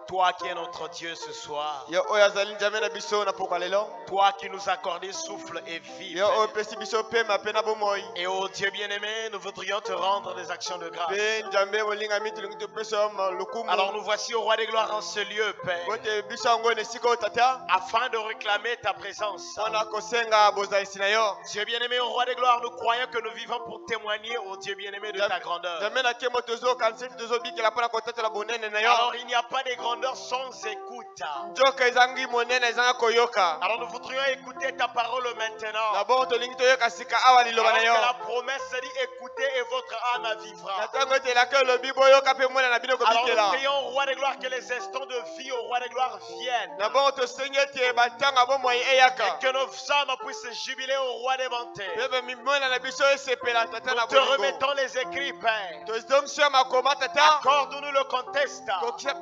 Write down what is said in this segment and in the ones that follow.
Toi qui es notre Dieu ce soir. Yo oyo azali nzambe na biso na pokwa lelo. Toi qui nous accordais souffle et vie. Yo oyo pesi biso pema pe na bomoi. Et ô Dieu bien-aimé, nous voudrions te rendre des actions de grâce. Pe nzambe molingami tulingi topesa lokumu. Alors nous voici au roi des gloires en ce lieu, Père, Bote biso ngo ne siko tata. afin de réclamer ta présence. Ona kosenga bozalisi na yo. Dieu bien-aimé, au roi des gloires, nous croyons que nous vivons pour témoigner au Dieu bien-aimé de ta grandeur. Nzambe na kemo tozo kanseti tozo bikela pona kotatela bonene na yo. Alors il n'y a pas de grandeur sans écoute. Nzoka ezangi monene ezanga koyoka. Alors nous voudrions écouter ta parole maintenant. Na bon tolingi toyoka sika awa liloba na yo. Alors que la promesse dit écoutez et votre âme vivra. Natango etela ke lobi boyoka pe mona na bino Alors kobikela. nous prions au roi des gloires que les instants de vie au roi des gloires viennent. Na bon tosengeti batanga bomoi eyaka. Et que nos âmes puissent jubiler au roi des bontés. Bebe mimona na biso esepela tata na Nous te bolingo. remettons les écrits, Père. Tozongisa makoma tata. Accorde-nous le contexte.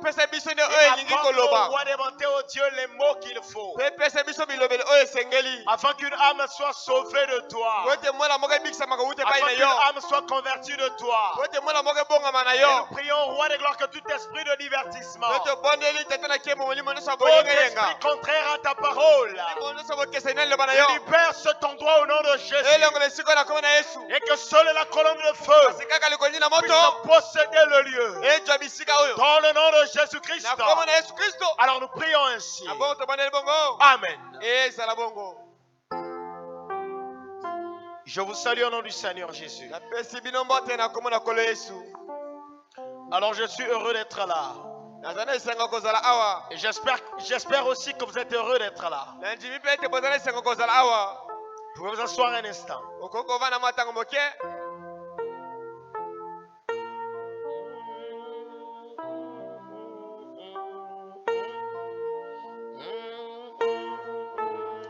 Pesa biso ne Et oyo elingi accorde au koloba. roi des bontés, au Dieu, les mots qu'il faut. Pe pesa biso bilobeli oyo esengeli. Afin qu'une âme soit sauvée de toi. Wote mwana moko ebikisamaka ute pai Afin na qu'une yo. âme soit convertie de toi. Wote mwana moko ebongama na Et yo. nous prions au roi des gloires que tout esprit de divertissement, Yote bondeli tata na kemo molimo nyonso tout boyenga esprit yenga. contraire à ta parole, Molimo nyonso bokesa ina liloba na yo. libère cet endroit au nom de Jésus. Elongo lesiko na komona Yesu. Et que seule la colonne de feu Kasi kaka likoli na puisse moto. posséder le lieu. Ejwa bisika oyo. Dans le nom de Jésus-Christ. Na komona Yesu Kristo. Alors nous prions ainsi. Na bongo tobandeli bongo. Amen. Ezala bongo. Je vous salue au nom du Seigneur Jésus. Na pesi bino mbote na komona kolo Yesu. Alors je suis heureux d'être là. Nazana isenga kozala awa. Et j'espère aussi que vous êtes heureux d'être là. Na njimi pe te bozala isenga kozala awa. Vous pouvez vous asseoir un instant. Okoko vana matango moke.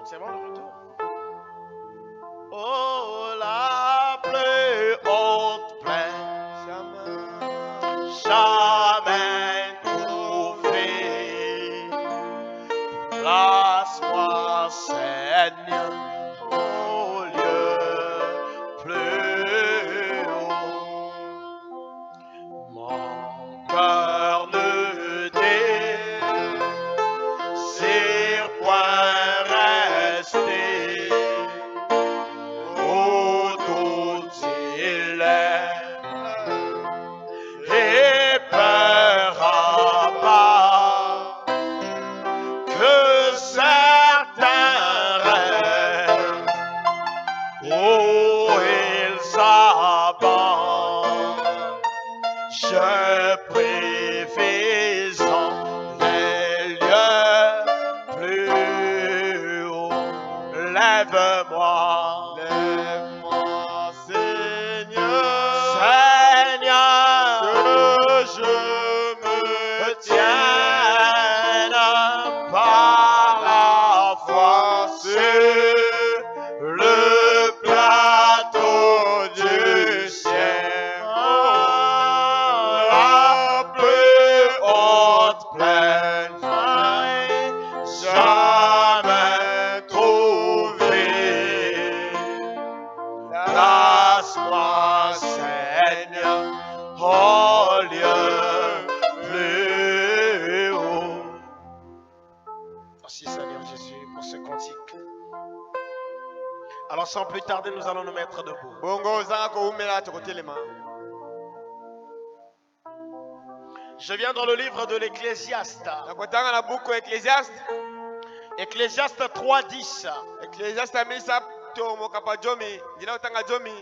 C'est bon le retour? Oh, la plus haute plaine, jamais trouvée. Place-moi, Seigneur, au lieu plus haut. Mon cœur ne désire point rester autour d'il et peur à part que certains rêves, oh, ils abandonnent. Je préfère les lieux plus hauts. Lève-moi, Lève-moi, Seigneur. Seigneur, Que je me tienne par la foi sur le plateau du ciel. La plus haute plaine, jamais trouvée. Place-moi, Seigneur, au lieu plus haut. Merci Seigneur Jésus pour ce cantique. Alors sans plus tarder, nous allons nous mettre debout. bongo ozanga koumela tokotelema. Je viens dans le livre de l'Ecclésiaste. Nakotanga na buku Ecclésiaste. Ecclésiaste 3:10. Ecclésiaste misa to mokapa jomi. Dina otanga jomi.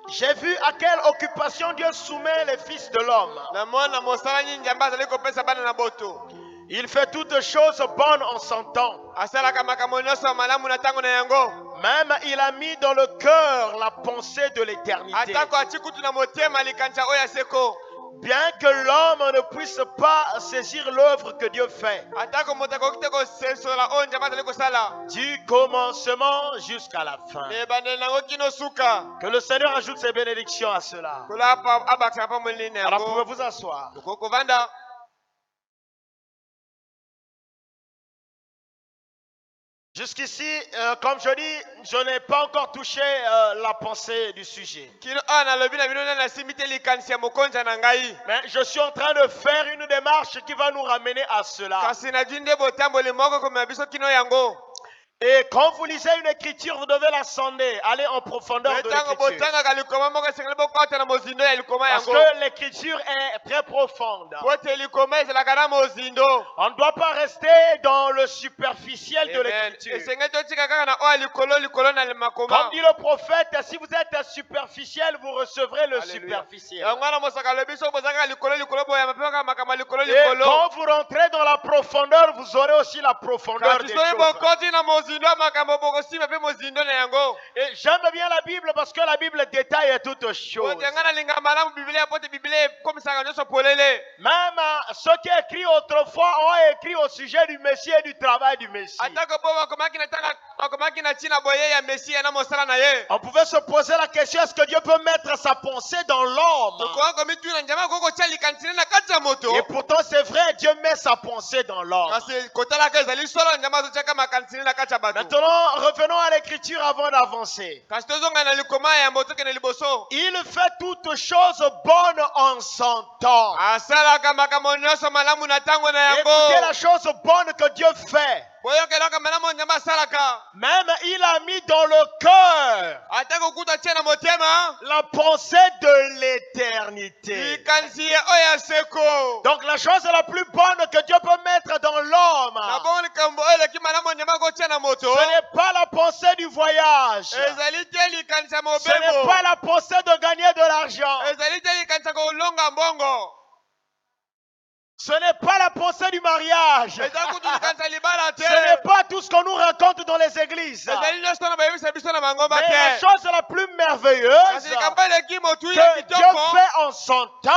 J'ai vu à quelle occupation Dieu soumet les fils de l'homme. Na mona mosala nyingi ambaye azali kopesa bana na boto. Il fait toutes choses bonnes en son temps. Asalaka makambo nyonso malamu na ntango na yango. Même il a mis dans le cœur la pensée de l'éternité. Atako ati kutu na motema likanisa oyo aseko. Bien que l'homme ne puisse pas saisir l'œuvre que Dieu fait. Atako moto akoki te kosesola oyo nzambe azali kosala. Du commencement jusqu'à la fin. Ebandeli nango kino suka. Que le Seigneur ajoute ses bénédictions à cela. Kola abakisa pa molini na Alors yango. pouvez vous asseoir. Tokokovanda. Jusqu'ici, comme je dis, je n'ai pas encore touché la pensée du sujet. Mais je suis en train de faire une démarche qui va nous ramener à cela. Et quand vous lisez une écriture, vous devez la sonder, aller en profondeur de l'écriture. Parce que l'écriture est très profonde. On ne doit pas rester dans le superficiel de l'écriture. Comme dit le prophète, si vous êtes superficiel, vous recevrez le superficiel. Et quand vous rentrez dans la profondeur, vous aurez aussi la profondeur des choses. Et j'aime bien la Bible parce que la Bible détaille toutes choses. Même ceux qui écrivent autrefois ont écrit au sujet du Messie et du travail du Messie. On pouvait se poser la question, est-ce que Dieu peut mettre sa pensée dans l'homme? Et pourtant c'est vrai, Dieu met sa pensée dans l'homme. Maintenant, revenons à l'écriture avant d'avancer. Il fait toutes choses bonnes en son temps. Écoutez la chose bonne que Dieu fait. Même il a mis dans le cœur la pensée de l'éternité. Donc la chose la plus bonne que Dieu peut mettre dans l'homme, ce n'est pas la pensée du voyage. Ce n'est pas la pensée de gagner de l'argent. Ce n'est pas la pensée du mariage. Ce n'est pas tout ce qu'on nous raconte dans les églises. Mais la chose la plus merveilleuse que Dieu fait en son temps,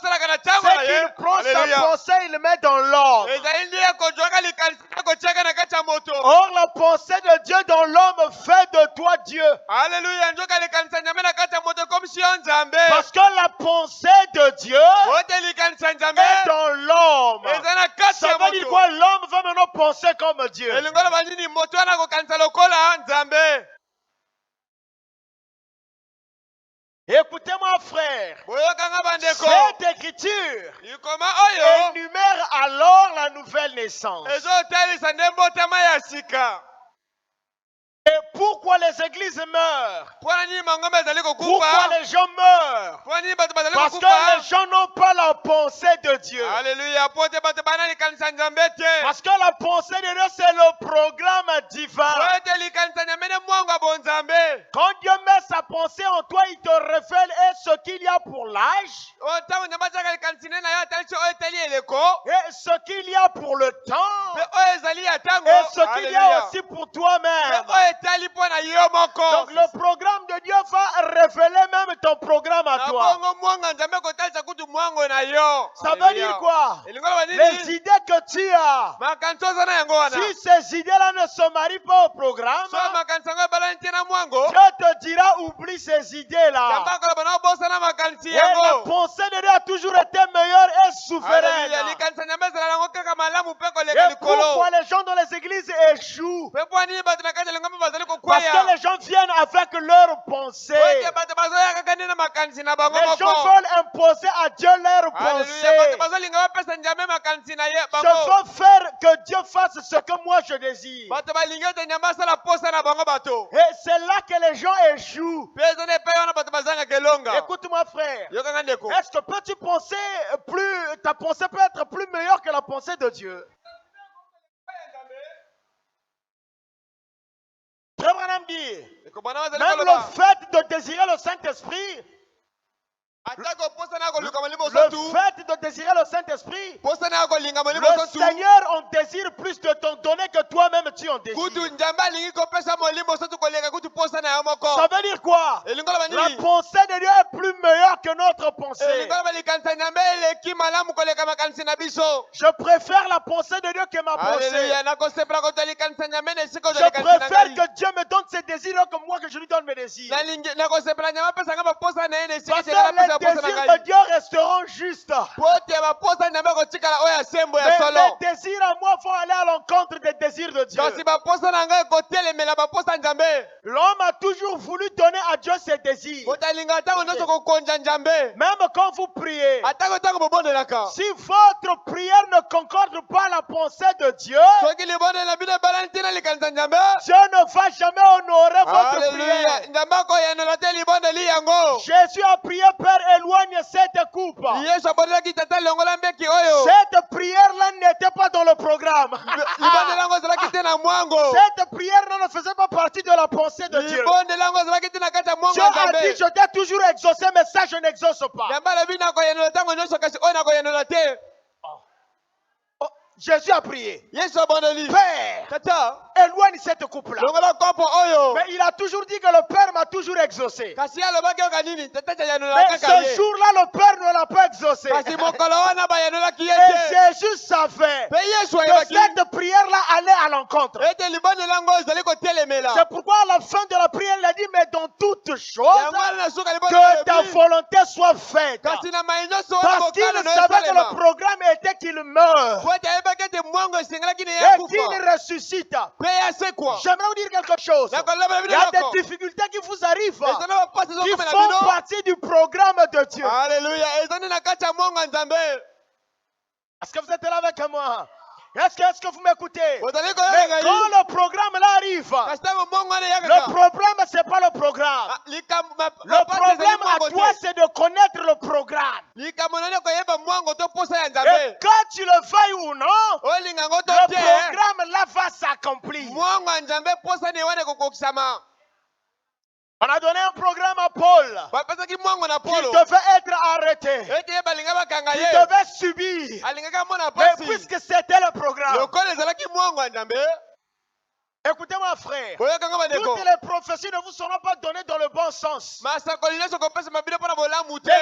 c'est qu'il prend sa pensée et le met dans l'homme. Or, la pensée de Dieu dans l'homme fait de toi Dieu. Parce que la pensée de Dieu est dans l'homme. Ça veut dire quoi? L'homme va maintenant penser comme Dieu. Écoutez-moi frère, cette écriture énumère alors la nouvelle naissance. Et pourquoi les églises meurent? Pourquoi les gens meurent? Parce que les gens n'ont pas la pensée de Dieu. Parce que la pensée de Dieu, c'est le programme divin. Quand Dieu met sa pensée en toi, il te révèle ce qu'il y a pour l'âge, et ce qu'il y a pour le temps, et ce qu'il y a aussi pour toi-même. Donc le programme de Dieu va révéler même ton programme à toi. Ça veut dire quoi? Les idées que tu as, si ces idées-là ne se marient pas au programme, Dieu te dira oublie ces idées-là. Et la pensée de Dieu a toujours été meilleure et souveraine. Et pourquoi les gens dans les églises échouent? Parce que les gens viennent avec leurs pensées. Les gens veulent imposer à Dieu leurs pensées. Je veux faire que Dieu fasse ce que moi je désire. Et c'est là que les gens échouent. Écoute-moi frère. Est-ce que peux-tu penser ta pensée peut être plus meilleure que la pensée de Dieu? Frère Branham dit, même le fait de désirer le Saint-Esprit, le fait de désirer le Saint-Esprit, le Seigneur en désire plus de t'en donner que toi-même tu en désires. Ça veut dire quoi? La pensée de Dieu est plus meilleure que notre pensée. Je préfère la pensée de Dieu que ma pensée. Je préfère que Dieu me donne ses désirs que moi que je lui donne mes désirs. Parce que les désirs de Dieu resteront justes. Mais mes désirs à moi vont aller à l'encontre des désirs de Dieu. L'homme a toujours voulu donner à Dieu ses désirs. Même quand vous priez, si votre prière ne concorde pas à la pensée de Dieu, Dieu ne va jamais honorer votre prière. Jésus a prié, Père, éloigne cette coupe. Cette prière-là n'était pas dans le programme. Cette prière ne faisait pas partie de la pensée de Dieu. Dieu a dit, je t'ai toujours exaucé, mais ça je n'exauce pas. Jésus a prié. Père, éloigne cette coupe-là. Mais il a toujours dit que le Père m'a toujours exaucé. Mais ce jour-là, le Père ne l'a pas exaucé. Et Jésus savait que cette prière-là allait à l'encontre. C'est pourquoi à la fin de la prière, il a dit, mais dans toutes choses, que ta volonté soit faite. Parce qu'il savait que le programme était qu'il meure. Et qu'il ressuscite. J'aimerais vous dire quelque chose. Il y a des difficultés qui vous arrivent, qui font partie du programme de Dieu. Alléluia. Est-ce que vous êtes là avec moi? Est-ce que vous m'écoutez? Mais quand le programme là arrive, le problème c'est pas le programme. Le problème à toi c'est de connaître le programme. Et quand tu le veuilles ou non, le programme là va s'accomplir. On a donné un programme à Paul qui devait être arrêté, qui devait subir. Mais puisque c'était le programme, écoutez-moi frère, toutes les prophéties ne vous seront pas données dans le bon sens. Les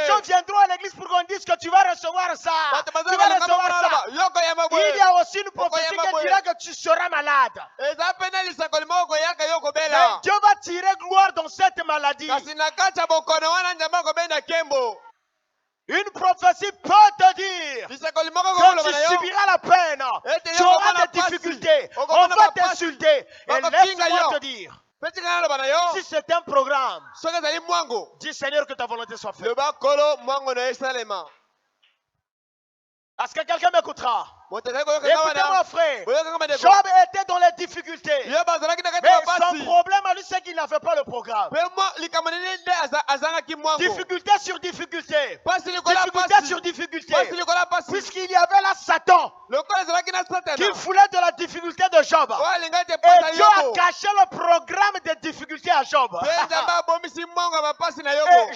gens viendront à l'église pour qu'on dise que tu vas recevoir ça. Tu vas recevoir ça. Il y a aussi une prophétie qui dira que tu seras malade. Mais Dieu va tirer gloire dans cette maladie. Une prophétie peut te dire que tu subiras la peine, tu auras des difficultés, on va t'insulter. Et laisse-moi te dire, si c'est un programme, dis Seigneur que ta volonté soit faite. Est-ce que quelqu'un m'écoutera? Écoutez-moi frère, Job était dans les difficultés. Mais son problème à lui c'est qu'il n'avait pas le programme. Difficulté sur difficulté. Difficulté sur difficulté. Puisqu'il y avait là Satan qui voulait de la difficulté de Job. Et Dieu a caché le programme des difficultés à Job. Et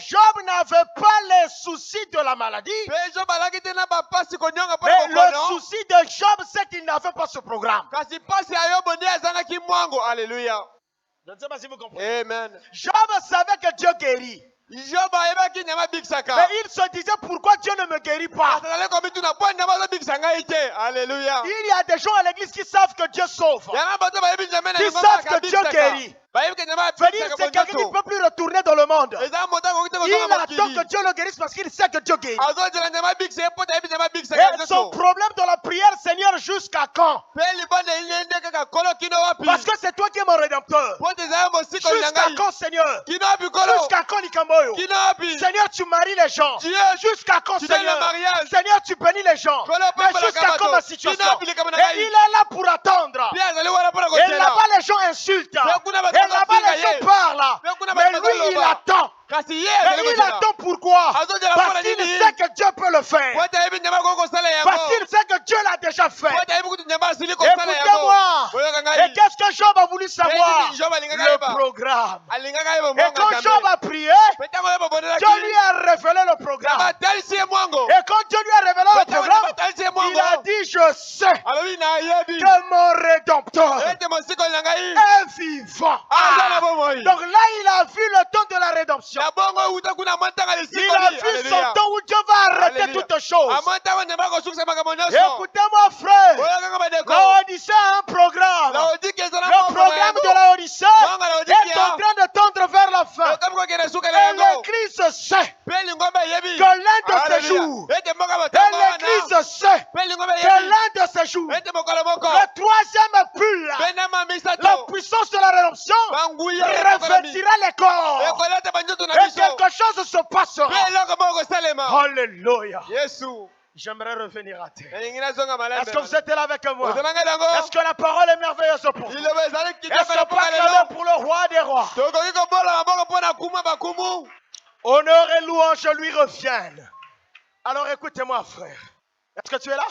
Job n'avait pas les soucis de la maladie. Mais le souci de Job, c'est qu'il n'avait pas ce programme. Alléluia. Je ne sais pas si vous comprenez. Amen. Job savait que Dieu guérit. Mais il se disait pourquoi Dieu ne me guérit pas. Alléluia. Il y a des gens à l'église qui savent que Dieu sauve, qui savent que Dieu guérit. C'est quelqu'un qui ne peut plus retourner dans le monde. Il attend que Dieu le guérisse parce qu'il sait que Dieu guérit. Et son problème dans la prière, Seigneur, jusqu'à quand? Parce que c'est toi qui es mon rédempteur. Jusqu'à quand, Seigneur? Jusqu'à quand, Nikamboyo? Seigneur, tu maries les gens. Jusqu'à quand, Seigneur? Seigneur, tu bénis les gens. Mais jusqu'à quand ma situation? Et il est là pour attendre. Et là-bas, les gens insultent. Et là-bas, les gens parlent. Mais lui, il attend. Et il attend pourquoi? Parce qu'il sait que Dieu peut le faire. Parce qu'il sait que Dieu l'a déjà fait. Écoutez-moi. Et qu'est-ce que Job a voulu savoir? Le programme. Et quand Job a prié, Dieu lui a révélé le programme. Et quand Dieu lui a révélé le programme, il a dit, je sais que mon rédempteur est vivant. Donc là, il a vu le temps de la rédemption. Il a as vu son temps où Dieu va arrêter toutes choses. Écoutez-moi, frère. L'Odyssée a un programme. Le programme de l'Odyssée est en train de tendre vers la fin. Et l'Église sait que l'un de ces jours, et l'Église sait que l'un de ces jours, le troisième pull, la puissance de la rédemption, revêtira les corps. Et quelque chose se passera. Alléluia. J'aimerais revenir à terre. Est-ce que vous êtes là avec moi? Est-ce que la parole est merveilleuse pour vous? Est-ce que pas pour le roi des rois? Honneur et louange lui reviennent. Alors écoutez-moi, frère. Est-ce que tu es là?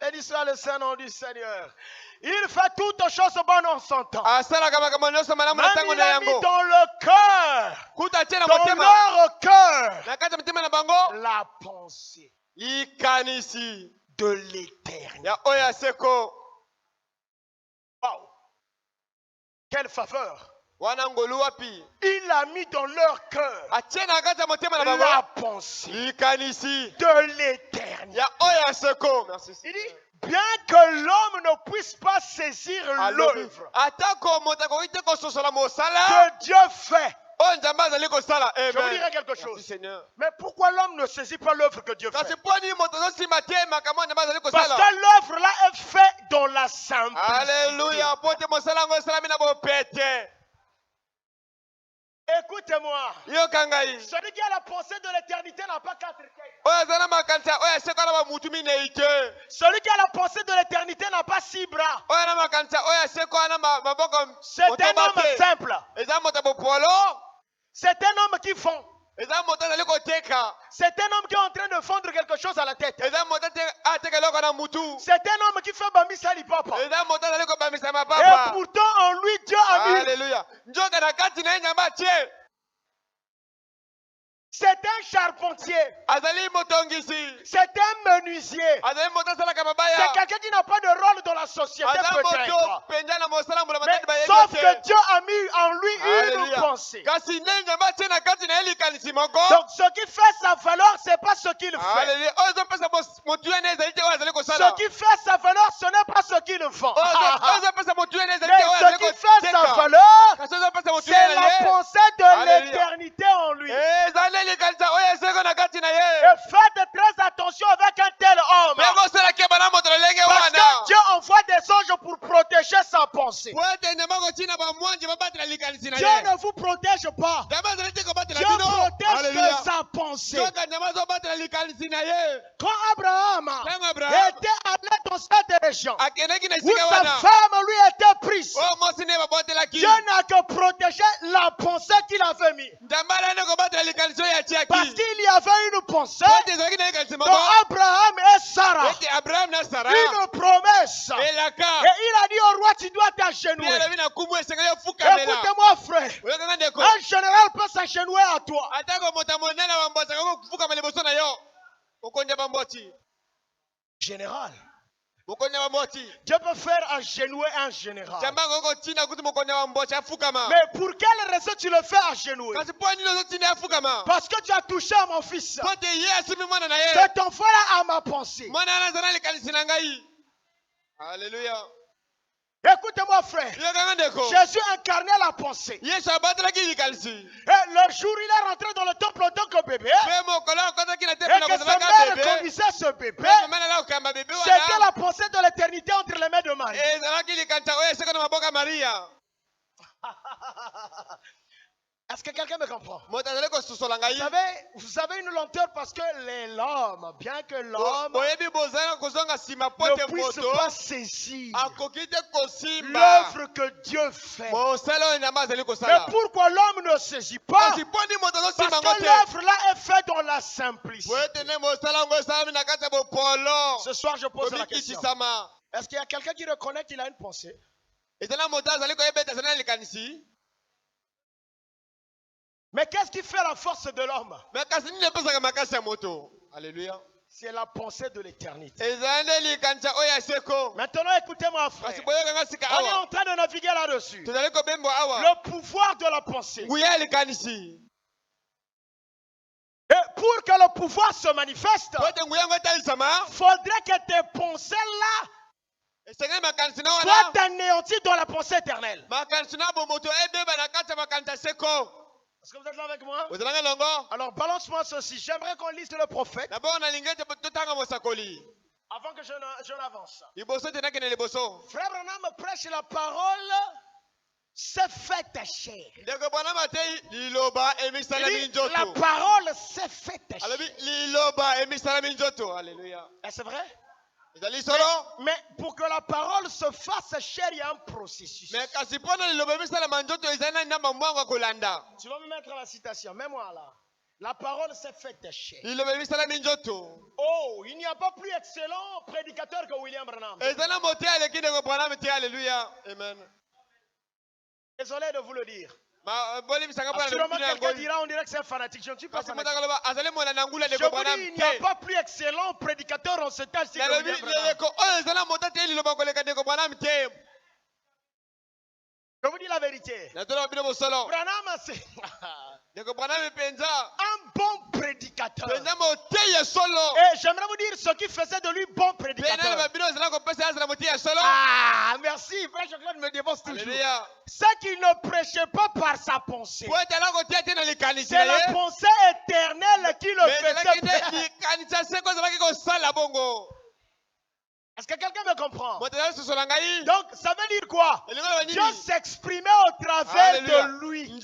Béni soit le Saint-Nom du Seigneur. Il fait toutes choses bonnes en son temps. Même il a mis dans le cœur, dans leur cœur, la pensée de l'éternité. Wow. Quelle faveur. Il a mis dans leur cœur la pensée de l'éternité. Il dit, bien que l'homme ne puisse pas saisir l'œuvre que Dieu fait. Je vous dirai quelque chose. Mais pourquoi l'homme ne saisit pas l'œuvre que Dieu fait? Parce que l'œuvre là est faite dans la simplicité. Alléluia. Écoutez-moi. Celui qui a la pensée de l'éternité n'a pas quatre quêtes. Celui qui a la pensée de l'éternité n'a pas 6 bras. C'est un homme simple. C'est un homme qui fond. C'est un homme qui est en train de fondre quelque chose à la tête. C'est un homme qui fait Bambi Salipapa. Et pourtant en lui Dieu a mis. Alléluia. C'est un charpentier. C'est un menuisier. C'est quelqu'un qui n'a pas de rôle dans la société peut-être. Mais sauf que Dieu a mis en lui une pensée. Donc ce qui fait sa valeur, ce n'est pas ce qu'il fait. Ce qui fait sa valeur, ce n'est pas ce qu'il vend. Mais ce qui fait sa valeur, c'est la pensée de l'éternité en lui. Et faites très attention avec un tel homme. Parce que Dieu envoie des anges pour protéger sa pensée. Dieu ne vous protège pas. Dieu protège que sa pensée. Quand Abraham était allé dans cette région, où sa femme lui était prise, Dieu n'a que protégé la pensée qu'il avait mise. Parce qu'il y avait une pensée dont Abraham et Sarah, une promesse. Et il a dit au roi, tu dois t'agenouiller. Écoutez-moi, frère. Un général peut s'agenouiller à toi. Général. Dieu peut faire agenouiller un général. Mais pour quelle raison tu le fais agenouiller? Parce que tu as touché à mon fils. Cet enfant-là a ma pensée. Alléluia. Écoutez-moi, frère. Jésus incarnait la pensée. Et le jour il est rentré dans le temple en tant que bébé. Et que sa mère conduisait ce bébé. C'était la pensée de l'éternité entre les mains de Marie. Est-ce que quelqu'un me comprend? Vous avez une lenteur parce que l'homme, bien que l'homme ne puisse pas saisir l'œuvre que Dieu fait. Mais pourquoi l'homme ne saisit pas? Parce que l'œuvre là est faite dans la simplicité. Ce soir je pose la question. Est-ce qu'il y a quelqu'un qui reconnaît qu'il a une pensée? Mais qu'est-ce qui fait la force de l'homme? Alléluia. C'est la pensée de l'éternité. Maintenant, écoutez-moi, frère. On est en train de naviguer là-dessus. Le pouvoir de la pensée. pouvoir se manifeste, faudrait que tes pensées-là soient anéanties dans la pensée éternelle. Est-ce que vous êtes là avec moi? Alors balance-moi ceci. J'aimerais qu'on lise le prophète avant que je n'avance. Frère Branham prêche la parole. C'est fait chair. La parole s'est faite chair. Est-ce vrai? Mais pour que la parole se fasse chair, il y a un processus. Tu vas me mettre la citation. Mets-moi là. La parole s'est faite chair. Oh, il n'y a pas plus excellent prédicateur que William Branham. Amen. Désolé de vous le dire. Sûrement quelqu'un dira, on dirait que c'est un fanatique. Je ne suis pas fanatique. Je vous dis, il n'y a pas plus excellent prédicateur en ce temps-ci que William Branham. Je vous dis la vérité. Branham, c'est un bon prédicateur. Et j'aimerais vous dire ce qui faisait de lui bon prédicateur. Ah, merci. Frère Jean-Claude me dévore toujours. C'est qu'il ne prêchait pas par sa pensée. C'est la pensée éternelle qui le faisait. Est-ce que quelqu'un me comprend? Donc, ça veut dire quoi? Dieu s'exprimait au travers de lui.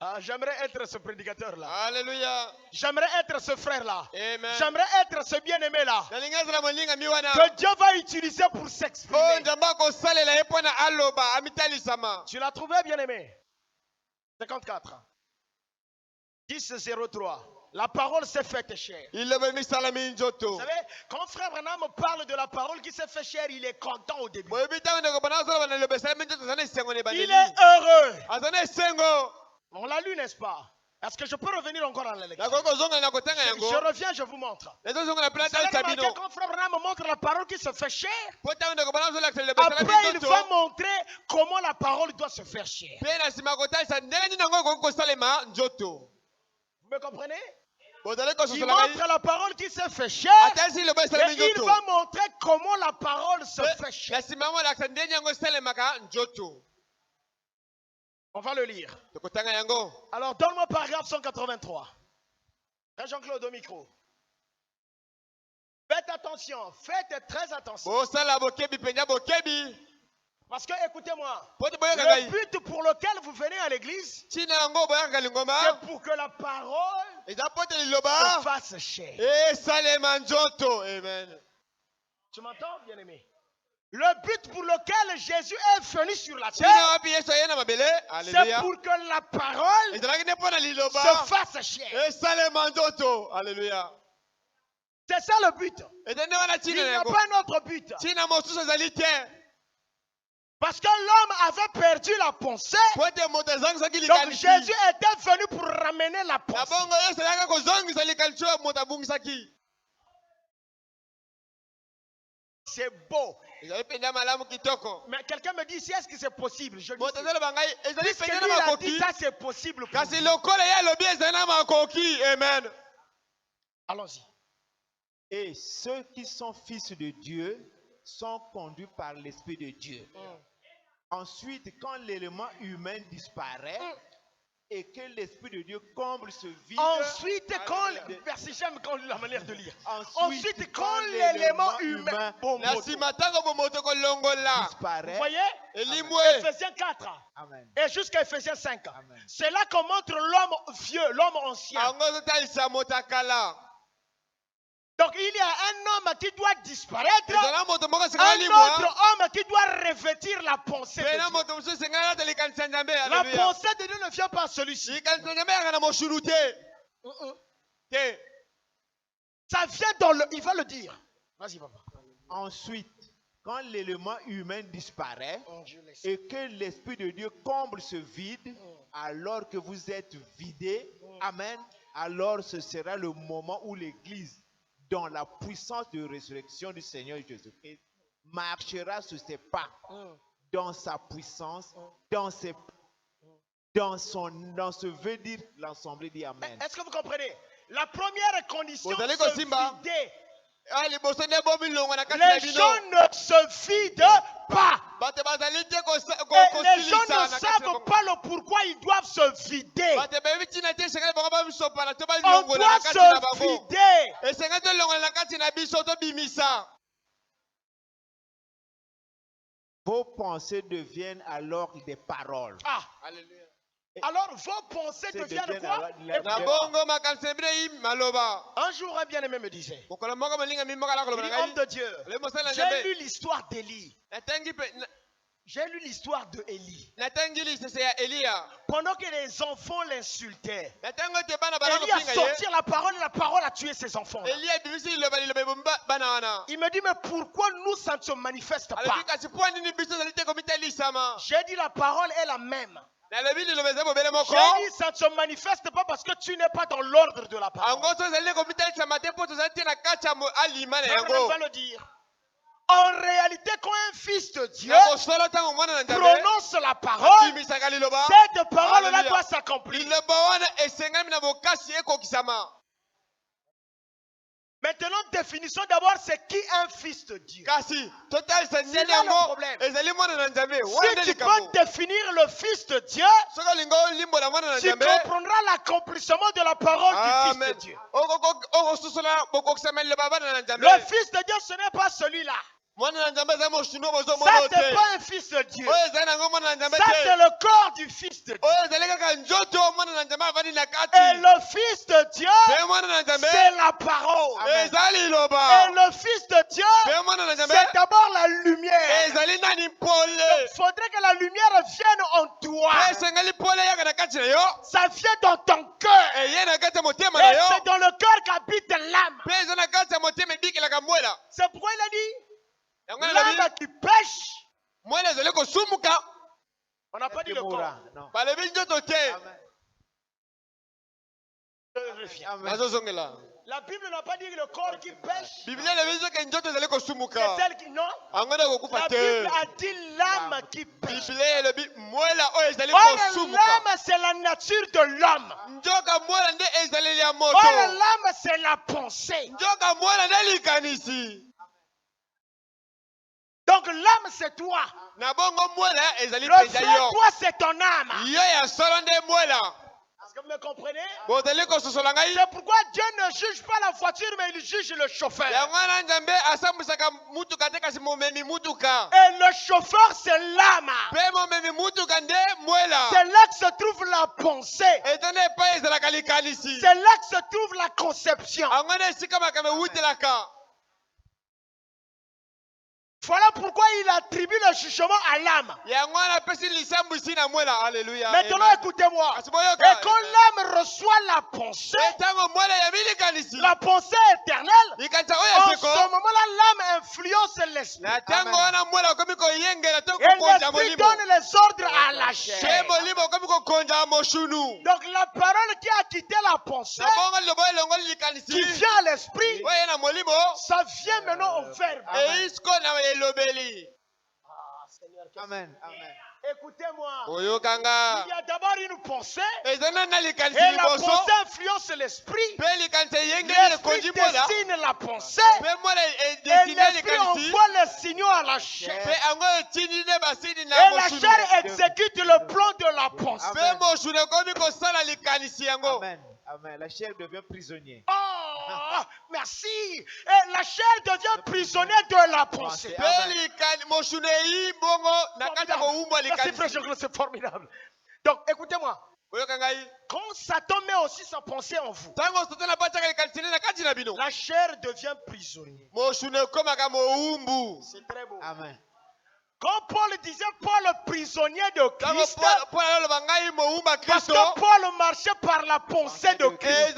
Ah, j'aimerais être ce prédicateur-là. Alléluia. J'aimerais être ce frère-là. Amen. J'aimerais être ce bien-aimé-là. Que Dieu va utiliser pour s'exprimer. Tu l'as trouvé, bien-aimé? 54. 10-03. La parole s'est faite chair. Vous savez, quand frère Branham parle de la parole qui s'est faite chair, il est content au début. Il est heureux. On l'a lu, n'est-ce pas? Est-ce que je peux revenir encore dans la lecture? Je reviens, je vous montre. Vous allez remarquer quand frère Branham montre la parole qui se fait chair, après il va montrer comment la parole doit se faire chair. Vous me comprenez? Il montre la parole qui se fait chair et il va montrer comment la parole se fait chair. On va le lire. Alors donne-moi paragraphe 183. Jean-Claude au micro. Faites attention, faites très attention. Parce que écoutez-moi, le but pour lequel vous venez à l'église, c'est pour que la parole se fasse chair. Tu m'entends, bien-aimé? Le but pour lequel Jésus est venu sur la terre, c'est pour que la parole se fasse chair. Alléluia. C'est ça le but. Il n'y a pas un autre but. Parce que l'homme avait perdu la pensée. Donc Jésus était venu pour ramener la pensée. C'est beau. Mais quelqu'un me dit, si est-ce que c'est possible? Je dis, puisque lui a dit ça, c'est possible. Amen. Allons-y. Et ceux qui sont fils de Dieu sont conduits par l'Esprit de Dieu. Ensuite, quand l'élément humain disparaît et que l'Esprit de Dieu comble ce vide. Ensuite, quand merci, j'aime quand la manière de lire. Ensuite, quand l'élément humain disparaît. Vous voyez? Ephésiens 4. Amen. Et jusqu'à Ephésiens 5. C'est là qu'on montre l'homme vieux, l'homme ancien. Donc il y a un homme qui doit disparaître, un autre homme qui doit revêtir la pensée de Dieu. La pensée de Dieu ne vient pas à celui-ci. Ça vient dans le... Il va le dire. Vas-y, papa. Ensuite, quand l'élément humain disparaît et que l'Esprit de Dieu comble ce vide, alors que vous êtes vidés, amen, alors ce sera le moment où l'Église, dans la puissance de résurrection du Seigneur Jésus-Christ, marchera sur ses pas, dans sa puissance, dans ses dans ce veut dire l'assemblée dit Amen. Est-ce que vous comprenez? La première condition, se vider. Les gens ne se vident pas. Et les gens ne savent pas le pourquoi ils doivent se vider. On doit se vider. Vos pensées deviennent alors des paroles. Ah, alléluia. Alors vos pensées deviennent quoi? Un jour, un bien-aimé me disait, il dit, homme de Dieu, j'ai lu l'histoire d'Élie. J'ai lu l'histoire de Élie. Pendant que les enfants l'insultaient, Élie a sorti la parole et la parole a tué ses enfants. Il me dit, mais pourquoi nous, ça ne se manifeste pas? J'ai dit, la parole est la même. J'ai dit, ça ne se manifeste pas parce que tu n'es pas dans l'ordre de la parole. On va le dire. En réalité, quand un fils de Dieu prononce la parole, cette parole-là doit s'accomplir. Maintenant, définissons d'abord c'est qui un fils de Dieu. C'est là le problème. Si tu peux définir le fils de Dieu, tu comprendras l'accomplissement de la parole du fils de Dieu. Le fils de Dieu, ce n'est pas celui-là. Ça, c'est pas un fils de Dieu. Ça, c'est le corps du fils de Dieu. Et le fils de Dieu, c'est la parole. Et le fils de Dieu, c'est d'abord la lumière. Il faudrait que la lumière vienne en toi. Ça vient dans ton cœur. Et c'est dans le cœur qu'habite l'âme. C'est pourquoi il a dit, l'âme qui pêche, on n'a pas dit le corps. La Bible n'a pas dit le corps qui pêche. C'est celle qui non. La Bible a dit l'âme qui pêche. Or, l'âme, c'est la nature de l'homme. Or, l'âme, c'est la pensée. Donc l'âme c'est toi. Le frère, toi c'est ton âme. Est-ce que vous me comprenez? C'est pourquoi Dieu ne juge pas la voiture mais il juge le chauffeur. Et le chauffeur c'est l'âme. C'est là que se trouve la pensée. C'est là que se trouve la conception. Voilà pourquoi il attribue le jugement à l'âme. Maintenant écoutez-moi. Et quand l'âme reçoit la pensée éternelle, en ce moment-là, l'âme influence l'esprit. Et l'esprit donne les ordres à la chair. Donc la parole qui a quitté la pensée, qui vient à l'esprit, ça vient maintenant au verbe. Amen. Amen. Écoutez-moi. Il y a d'abord une pensée. Et la pensée influence l'esprit. L'esprit dessine la pensée. Et l'esprit envoie les signaux à la chair. Et la chair exécute le plan de la pensée. Amen. Amen. La chair devient prisonnier. Oh, merci. Et la chair devient prisonnière de la pensée. Merci frère, c'est formidable. Donc écoutez-moi. Quand Satan met aussi sa pensée en vous, la chair devient prisonnière. C'est très beau. Amen. Quand Paul disait Paul prisonnier de Christ, parce que Paul marchait par la pensée de Christ.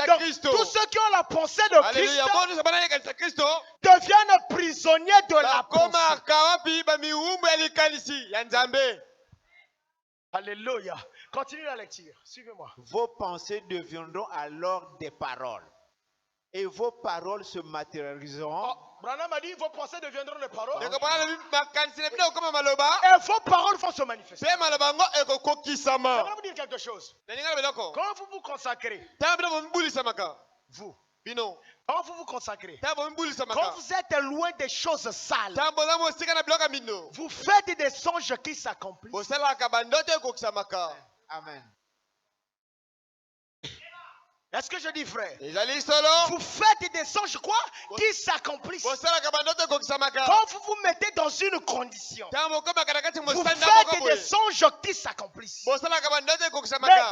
Donc, tous ceux qui ont la pensée de Christ deviennent prisonniers de la pensée. Alléluia. Continue la lecture. Suivez-moi. Vos pensées deviendront alors des paroles. Et vos paroles se matérialiseront Branham a dit vos pensées deviendront des paroles. Et Et vos paroles vont se manifester. J'aimerais vous dire quelque chose. Quand vous vous consacrez, vous, quand vous vous consacrez, quand vous êtes loin des choses sales, vous faites des songes qui s'accomplissent. Amen. Est-ce que je dis frère? Vous Vous faites des songes quoi? Qui s'accomplissent. Quand vous vous mettez dans une condition, vous faites des songes qui s'accomplissent. Mais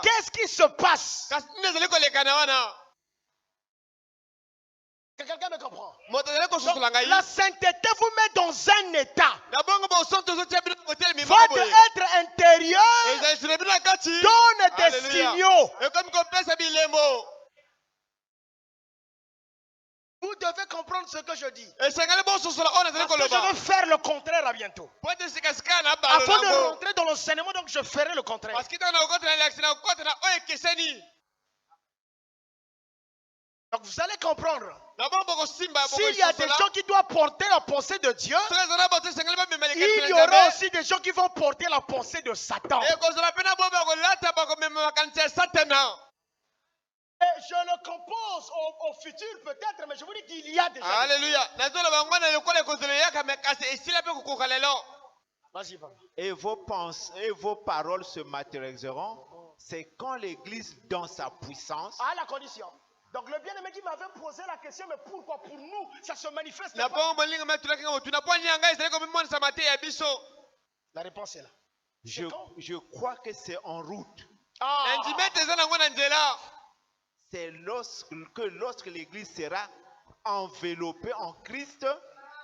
qu'est-ce qui se passe? Quelqu'un me comprend? Donc, la sainteté vous met dans un état. Votre être intérieur donne des signaux. Vous devez comprendre ce que je dis. Parce que je vais faire le contraire à bientôt. Avant de rentrer dans l'enseignement, donc je ferai le contraire. Donc vous allez comprendre. S'il y a des gens qui doivent porter la pensée de Dieu, il y aura aussi des gens qui vont porter la pensée de Satan. Et je le compose au futur peut-être, mais je vous dis qu'il y a déjà. Alléluia. Vas-y, papa. Et vos pensées et vos paroles se matérialiseront. C'est quand l'Église dans sa puissance. À la condition. Donc le bien-aimé qui m'avait posé la question, mais pourquoi pour nous ça se manifeste pas? La réponse est là. Je crois que c'est en route. C'est lorsque l'Église sera enveloppée en Christ,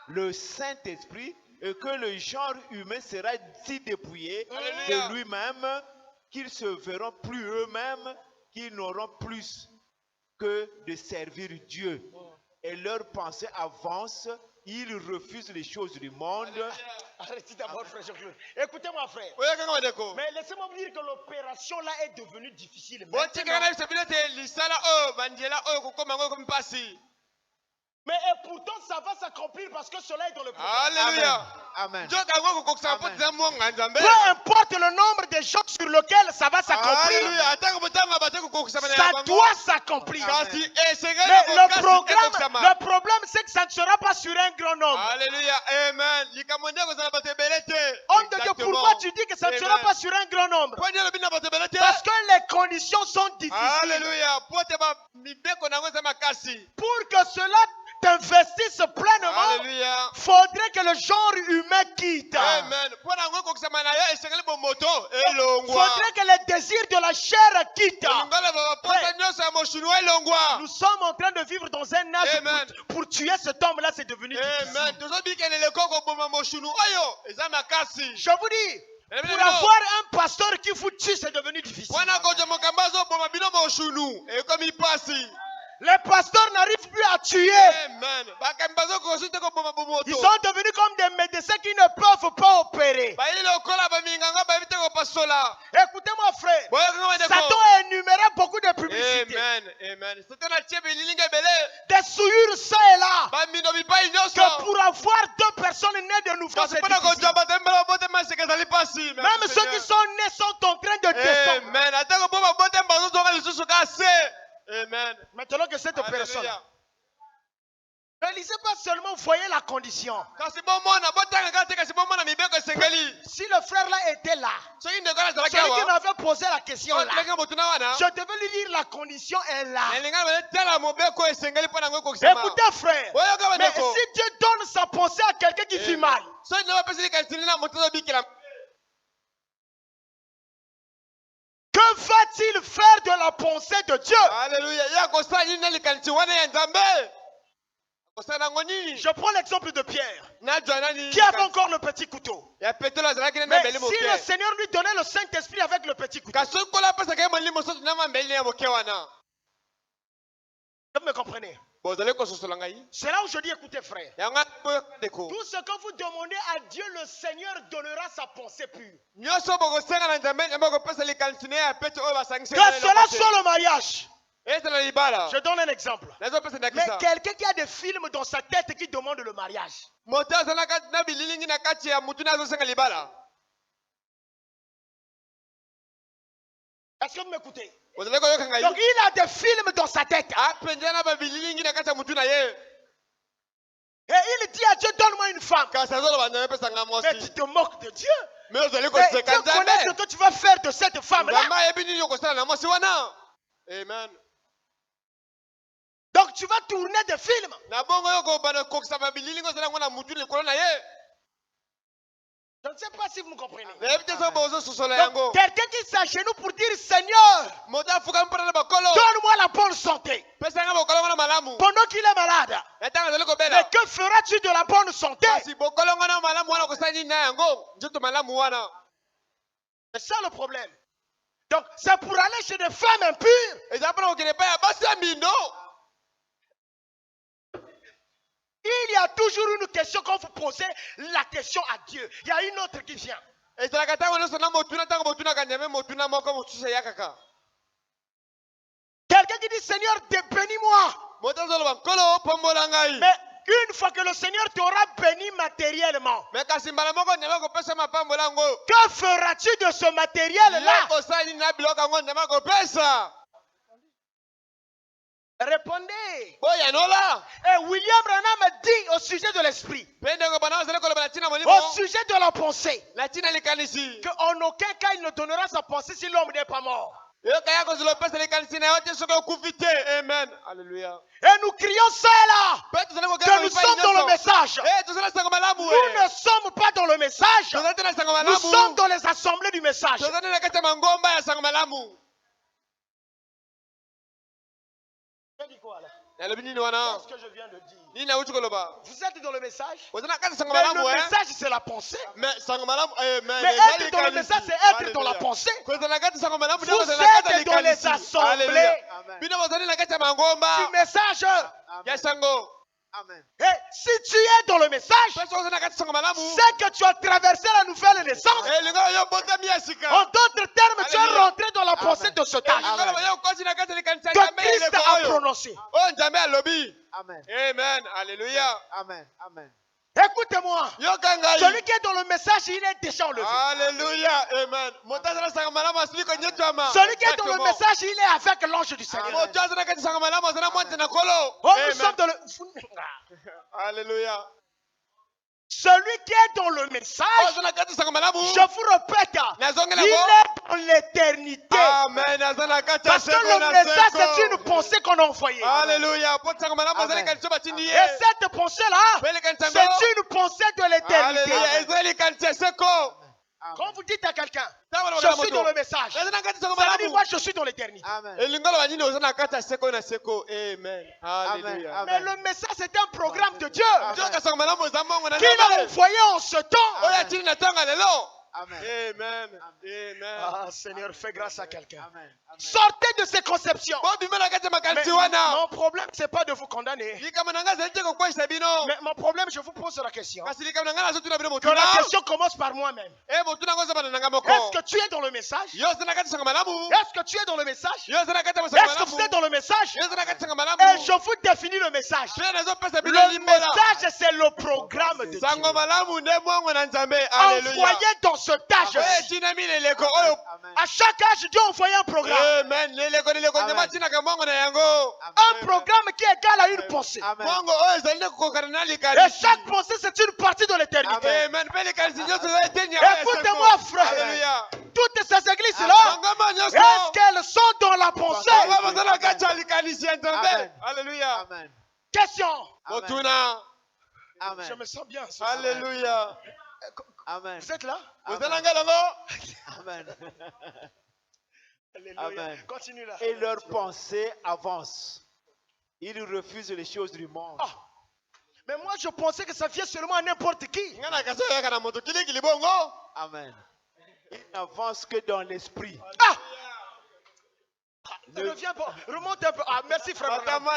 le Saint-Esprit, et que le genre humain sera si dépouillé de lui-même qu'ils se verront plus eux-mêmes, qu'ils n'auront plus que de servir Dieu. Et leurs pensées avancent, ils refusent les choses du monde. Arrêtez d'abord, frère Jean-Claude. Écoutez-moi, frère. Mais laissez-moi vous dire que l'opération là est devenue difficile. Mais et pourtant, ça va s'accomplir parce que cela est dans le programme. Alléluia. Amen. Peu importe le nombre de gens sur lesquels ça va s'accomplir, ça doit s'accomplir. Mais le problème, c'est que ça ne sera pas sur un grand nombre. Alléluia. Amen. Homme de Dieu, pourquoi tu dis que ça ne sera pas sur un grand nombre? Parce que les conditions sont difficiles. Alléluia. Pour que cela t'investisse pleinement, il faudrait que le genre humain quitte. Amen. Il faudrait que les désirs de la chair quittent. Nous sommes en train de vivre dans un âge pour tuer cet homme-là, c'est devenu difficile. Je vous dis, pour avoir un pasteur qui vous tue, c'est devenu difficile. Les pasteurs n'arrivent plus à tuer. Ils sont devenus comme des médecins qui ne peuvent pas opérer. Écoutez-moi, frère. Satan a énuméré beaucoup de publicités. Des souillures ça et là. Que pour avoir deux personnes nées de nouveau, c'est difficile. Même ceux qui sont nés sont en train de descendre. Amen. Maintenant que cette personne, ne lisez pas seulement, voyez la condition. Si le frère là était là, celui qui m'avait posé la question là, je devais lui dire la condition est là. Écoutez frère, mais si Dieu donne sa pensée à quelqu'un qui vit mal, que va-t-il faire de la pensée de Dieu? Alléluia. Je prends l'exemple de Pierre, qui avait encore le petit couteau. Mais si le Seigneur lui donnait le Saint-Esprit avec le petit couteau, vous me comprenez? C'est là où je dis, écoutez frère, tout ce que vous demandez à Dieu, le Seigneur donnera sa pensée pure. Que cela soit le mariage, Je donne un exemple. Mais quelqu'un qui a des films dans sa tête qui demande le mariage. Est-ce que vous m'écoutez? Donc il a des films dans sa tête. Et il dit à Dieu, donne-moi une femme. Mais tu te moques de Dieu. Mais Dieu connaît ce que tu vas faire de cette femme-là. Amen. Donc tu vas tourner des films. Je ne sais pas si vous me comprenez. Donc, quelqu'un qui s'agenouille pour dire Seigneur, donne-moi la bonne santé. Pendant qu'il est malade. Mais que feras-tu de la bonne santé? C'est ça le problème. Donc c'est pour aller chez des femmes impures. Il y a toujours une question quand vous posez la question à Dieu. Il y a une autre qui vient. Quelqu'un qui dit Seigneur, bénis-moi. Mais une fois que le Seigneur t'aura béni matériellement, que feras-tu de ce matériel-là? Répondez. Et William Branham dit au sujet de l'esprit, au sujet de la pensée, qu'en aucun cas il ne donnera sa pensée si l'homme n'est pas mort. Amen. Alléluia. Et nous crions cela, que nous sommes dans le message. Nous ne sommes pas dans le message. Nous sommes dans les assemblées du message. Qu'est-ce que je viens de dire? Vous êtes dans le message. Mais le message c'est la pensée. Mais être dans le message c'est être dans la pensée. Vous êtes dans les assemblées du message. Amen. Et si tu es dans le message, c'est que tu as traversé la nouvelle naissance. En d'autres termes, tu es rentré dans la pensée de ce temps que Christ a prononcé. Amen. Amen. Alléluia. Amen. Amen. Écoutez-moi, celui qui est dans le message, il est déjà enlevé. Alléluia. Amen. Celui qui est dans le message, il est avec l'ange du Seigneur. Oh, nous sommes dans le... Alléluia. Celui qui est dans le message, je vous répète, il est dans l'éternité. Parce que le message, c'est une pensée qu'on a envoyée. Alléluia. Et cette pensée-là, c'est une pensée de l'éternité. Quand vous dites à quelqu'un, je suis dans le message, ça veut dire moi, je suis dans l'éternité. Amen. Mais le message, c'est un programme de Dieu qu'il a envoyé en ce temps. Amen. Amen. Amen. Ah, Seigneur, fais grâce à quelqu'un. Amen. Sortez de ces conceptions. Mais mon problème, ce n'est pas de vous condamner. Mais mon problème, je vous pose la question. Que la question commence par moi-même. Est-ce que tu es dans le message? Est-ce que tu es dans le message? Est-ce que vous êtes dans le message? Et je vous définis le message. Le message, c'est le programme de Dieu. Envoyé dans ce âge. À chaque âge, Dieu envoie un programme. Amen. Un programme qui est égal à une pensée. Et chaque pensée, c'est une partie de l'éternité. Écoutez-moi, frère. Toutes ces églises-là, est-ce qu'elles sont dans la pensée? Alléluia. Question. Amen. Je me sens bien. Alléluia. Amen. Vous êtes là? Amen. Alléluia. Amen. Continue là. Et leurs pensées avancent. Ils refusent les choses du monde. Ah. Mais moi, je pensais que ça vient seulement à n'importe qui. Amen. Ils n'avancent que dans l'esprit. Ah! Ne viens pas. Remonte un peu. Ah, merci frère Branham.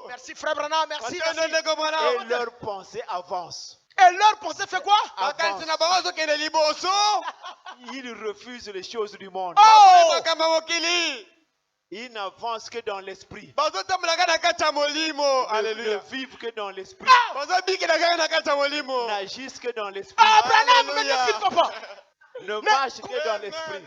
Merci frère Branham. Merci. Et leurs pensées avancent. Et leur pensée fait quoi? Ils refusent les choses du monde. Oh! Ils n'avancent que dans l'esprit. Alléluia. Ne vivent que dans l'esprit. N'agissent que dans l'esprit. Ne marchent que dans l'esprit.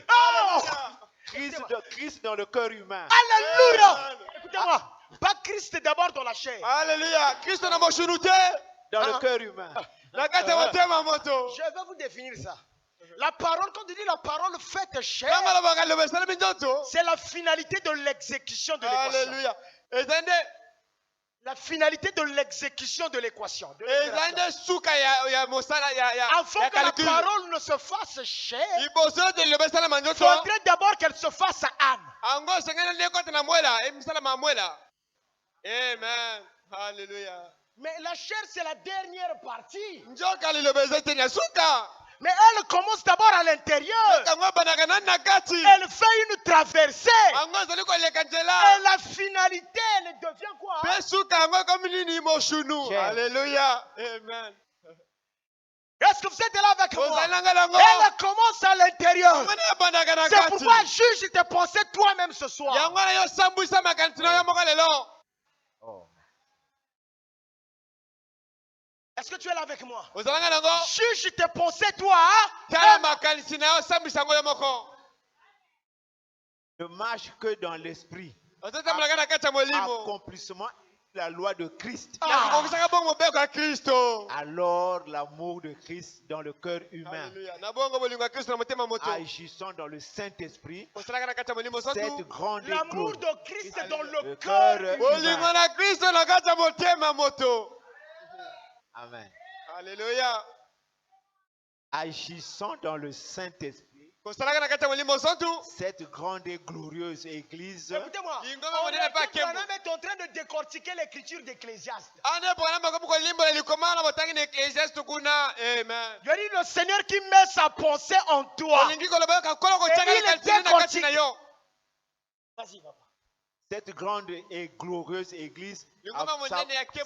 Christ dans le cœur humain. Alléluia. Écoutez-moi. Pas Christ d'abord dans la chair. Alléluia. Christ dans le cœur humain. Je vais vous définir ça. La parole, quand tu dis la parole faite chair, c'est la finalité de l'exécution de l'équation. Alléluia. La finalité de l'exécution de l'équation. Afin que la parole ne se fasse chair, il faudrait d'abord qu'elle se fasse âme. Amen. Alléluia. Mais la chair, c'est la dernière partie. Mais elle commence d'abord à l'intérieur. Elle fait une traversée. Et la finalité, elle devient quoi? Alléluia. Amen. Est-ce que vous êtes là avec moi? Elle commence à l'intérieur. C'est pourquoi juge tes pensées toi-même ce soir. Est-ce que tu es là avec moi? Juge tes pensées toi. Ne marche que dans l'esprit. Accomplissement de la loi de Christ. Alors l'amour de Christ dans le cœur humain. Agissant dans le Saint-Esprit. Cette grande l'amour de Christ dans le cœur humain. Amen. Alléluia. Agissant dans le Saint-Esprit. Cette grande et glorieuse église. Écoutez-moi, on est en train de décortiquer l'écriture d'Ecclésiaste. Je dis le Seigneur qui met sa pensée en toi. Et il décortique. Vas-y, papa. Cette grande et glorieuse église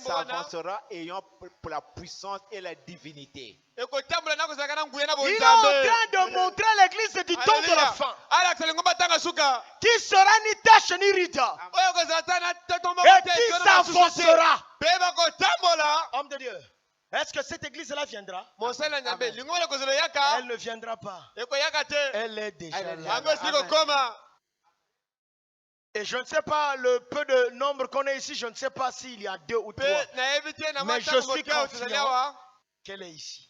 s'avancera ayant pour la puissance et la divinité. Il est en train de montrer l'église du temps de la fin. Qui sera ni tache ni ride. Et qui s'avancera. Homme de Dieu. Est-ce que cette église-là viendra? Elle ne viendra pas. Elle est déjà là. Et je ne sais pas le peu de nombre qu'on a ici, je ne sais pas s'il y a 2 ou 3. Mais je suis confiant qu'elle est ici.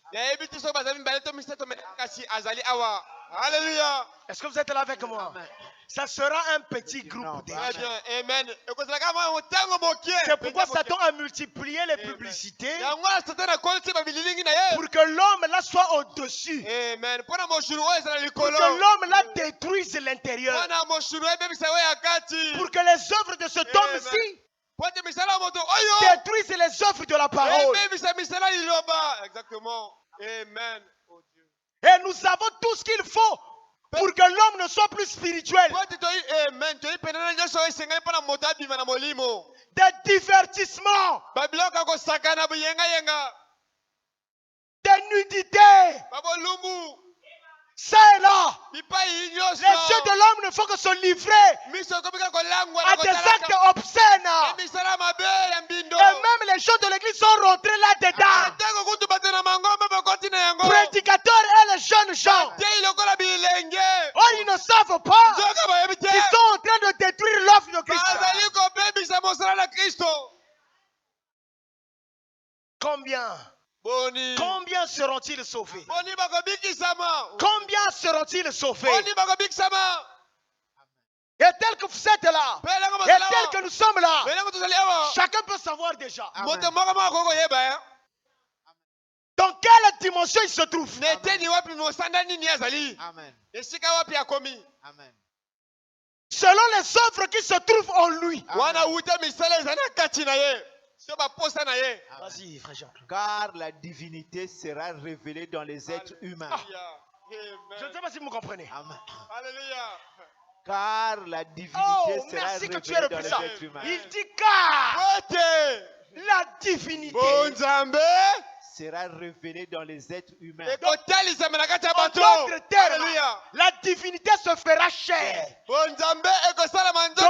Alléluia. Est-ce que vous êtes là avec moi? Amen. Ça sera un petit groupe déjà. Amen. C'est pourquoi Satan a multiplié les publicités pour que l'homme là soit au-dessus. Amen. Pour que l'homme là détruise l'intérieur. Pour que les œuvres de cet homme-ci détruisent les œuvres de la parole. Exactement. Amen. Et nous avons tout ce qu'il faut pour que l'homme ne soit plus spirituel. Des divertissements. Des nudités. Ça et là. Les yeux de l'homme ne font que se livrer à des actes obscènes. Et même les gens de l'église sont rentrés là-dedans. Prédicateurs et les jeunes gens. Oh, ils ne savent pas qu'ils sont en train de détruire l'œuvre de Christ. Combien seront-ils sauvés? Combien seront-ils sauvés? Et tel que vous êtes là, et tel que nous sommes là, chacun peut savoir déjà. Amen. Dans quelle dimension il se trouve? Amen. Amen. Selon les œuvres qui se trouvent en lui. Vas-y, frère Jean-Claude. Car la divinité sera révélée dans les êtres humains. Je ne sais pas si vous me comprenez. Amen. Alléluia. Car la divinité sera merci que tu aies révélée repris dans ça. les êtres humains. Il dit car la divinité sera révélé dans les êtres humains. En d'autres termes, la divinité se fera chair dans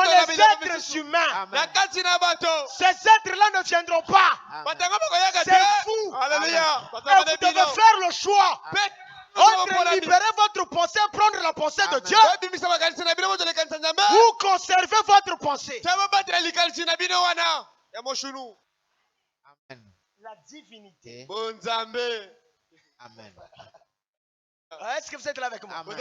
les êtres humains. Amen. Ces êtres-là ne viendront pas. Amen. C'est vous. Alléluia. Et vous devez faire le choix entre libérer votre pensée et prendre la pensée de Dieu, ou conserver votre pensée. Amen. La divinité. Amen. Est-ce que vous êtes là avec moi? Amen.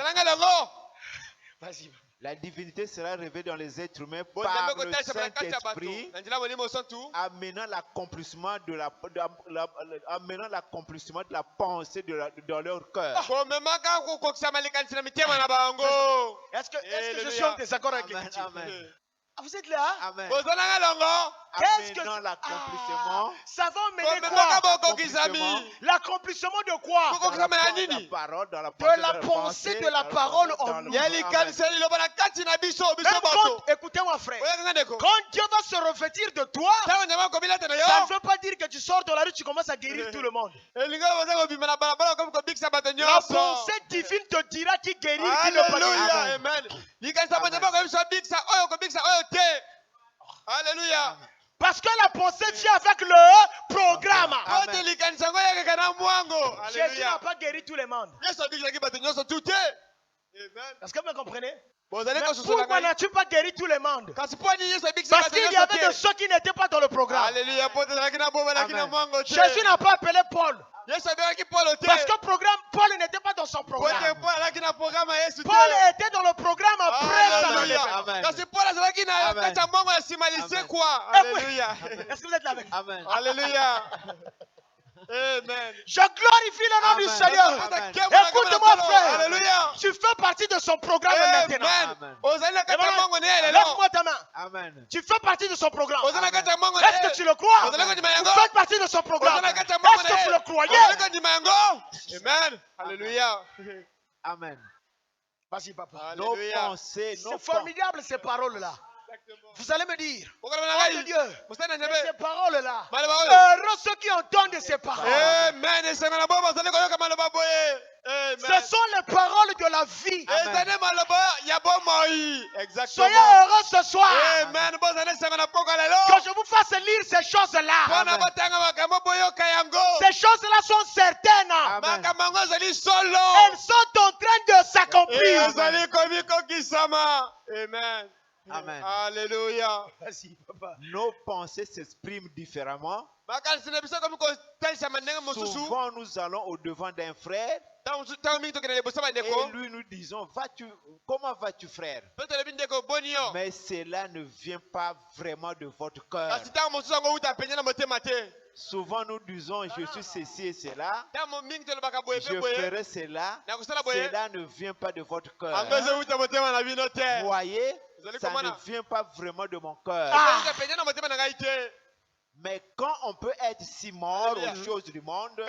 Vas-y. La divinité sera révélée dans les êtres humains par le Saint-Esprit, amenant l'accomplissement de la pensée dans leur cœur. Est-ce que je suis en désaccord avec l'Écriture? Amen. Ah, vous êtes là? Amen. Qu'est-ce que Amenant l'accomplissement. ça va mener quoi? L'accomplissement de quoi? De la pensée de la parole en nous. Même quand, écoutez-moi frère, quand Dieu va se revêtir de toi, ça ne veut pas dire que tu sors de la rue, tu commences à guérir tout le monde. La pensée divine te dira qui guérit, qui ne peut pas. Alléluia. Parce que la pensée vient avec le programme. Jésus n'a pas guéri tout le monde. Est-ce que vous me comprenez? Mais pourquoi n'as-tu pas guéri tout le monde? Parce qu'il y avait de ceux qui n'étaient pas dans le programme. Alléluia. Jésus n'a pas appelé Paul. Parce que Paul n'était pas dans son programme. Paul était dans le programme après sa Alléluia. Est-ce que vous êtes là avec moi? Amen. Alléluia. Amen. Je glorifie le nom du Seigneur. Écoute-moi frère. Alléluia. Tu fais partie de son programme maintenant. Amen. Lève-moi ta main. Amen. Tu fais partie de son programme. Amen. Est-ce que tu le crois? Vous faites partie de son programme. Est-ce que vous le croyez? Amen. Alléluia. Amen. Vas-y, papa. Nos pensées, C'est formidable ces paroles-là. Vous allez me dire, oh de Dieu, ces paroles-là, heureux ceux qui entendent ces paroles. Amen. Ce sont les paroles de la vie. Soyez Exactement. heureux ce soir. Amen. Que je vous fasse lire ces choses-là. Ces choses-là sont certaines. Amen. Elles sont en train de s'accomplir. Amen. Amen. Alléluia. Vas-y, papa. Nos pensées s'expriment différemment. Souvent, nous allons au devant d'un frère et lui nous disons, comment vas-tu frère? Mais cela ne vient pas vraiment de votre cœur. Souvent nous disons, je suis ceci et cela, je ferai cela, cela ne vient pas de votre cœur. Vous voyez, ça ne vient pas vraiment de mon cœur. Mais quand on peut être si mort aux choses du monde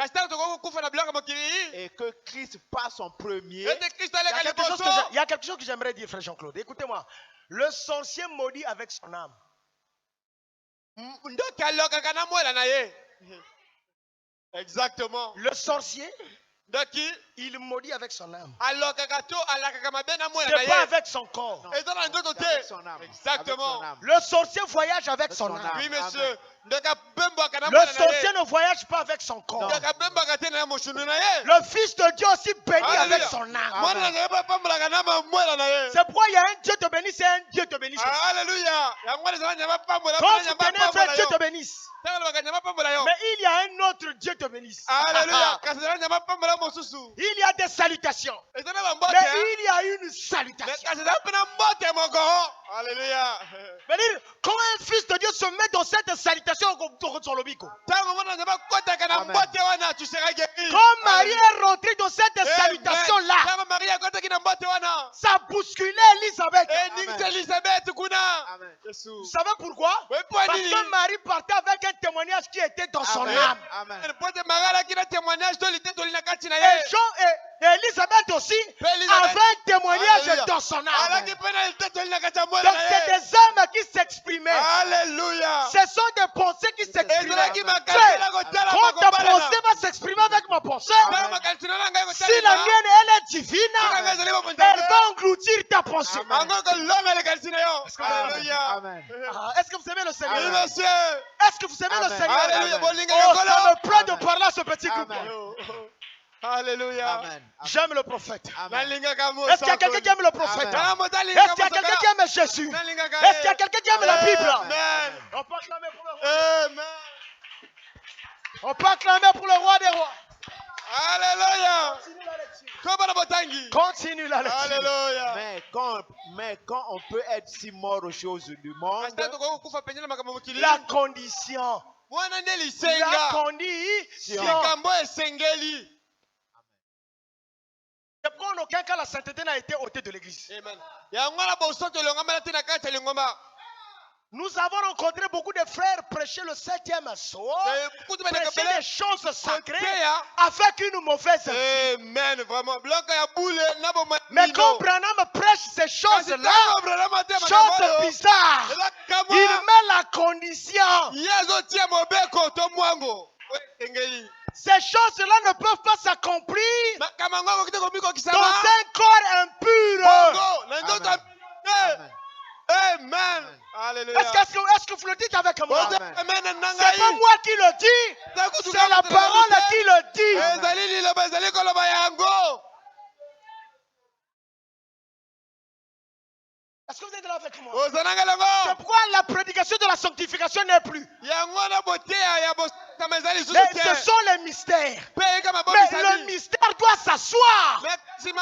et que Christ passe en premier, il y a quelque chose que j'aimerais dire, frère Jean-Claude. Écoutez-moi. Le sorcier maudit avec son âme. Exactement. Le sorcier, il maudit avec son âme. C'est pas avec son corps. avec son âme. Exactement. Avec son âme. Le sorcier voyage avec son âme. Oui, monsieur. Le sorcier ne voyage pas avec son corps. Le Fils de Dieu aussi bénit avec son âme. C'est pourquoi il y a un Dieu te bénisse et un Dieu te bénisse. Alléluia. Quand tu connais un frère, Dieu te bénisse. Mais il y a un autre Dieu te bénisse. Alléluia. Il y a des salutations. Mais il y a une salutation. Alléluia. C'est-à-dire, quand un fils de Dieu se met dans cette salutation, quand Marie est rentrée dans cette salutation-là, ça a bousculé Elisabeth. Amen. Vous savez pourquoi? Parce que Marie partait avec un témoignage qui était dans son âme. Amen. Et Jean et Elisabeth aussi avaient un témoignage dans son âme. Donc c'est des âmes qui s'exprimaient. Alléluia. Ce sont des pensées qui s'expriment. Quand ta pensée va s'exprimer avec ma pensée, si la mienne elle est divine, elle va engloutir ta pensée. Alléluia. Est-ce que vous aimez le Seigneur? Monsieur. Est-ce que vous aimez le Seigneur? Alléluia. Oh, ça me plaît de parler à ce petit groupe. Alléluia. J'aime le prophète. Est-ce Est-ce qu'il y a quelqu'un qui aime le prophète? Est-ce qu'il y a quelqu'un qui aime Jésus? Est-ce qu'il y a quelqu'un qui aime la Bible? Amen. On peut acclamer pour le roi. Amen. On peut acclamer pour le roi des rois. Alléluia. Continue la lecture. Alléluia. Mais quand on peut être si mort aux choses du monde, La condition. La condition. C'est pourquoi en aucun cas la sainteté n'a été ôtée de l'église. Nous avons rencontré beaucoup de frères prêcher le 7e soir, prêcher des choses sacrées avec une mauvaise vie. Amen. Vraiment. Mais quand Branham prêche ces choses-là, choses bizarres, il met la condition. Ces choses-là ne peuvent pas s'accomplir dans un corps impur. Amen. Alléluia. Est-ce que vous le dites avec moi? C'est pas moi qui le dis, c'est la parole qui le dit. Est-ce que vous êtes là avec moi? C'est pourquoi la prédication de la sanctification n'est plus. Mais ce sont les mystères. Mais le mystère doit s'asseoir. Le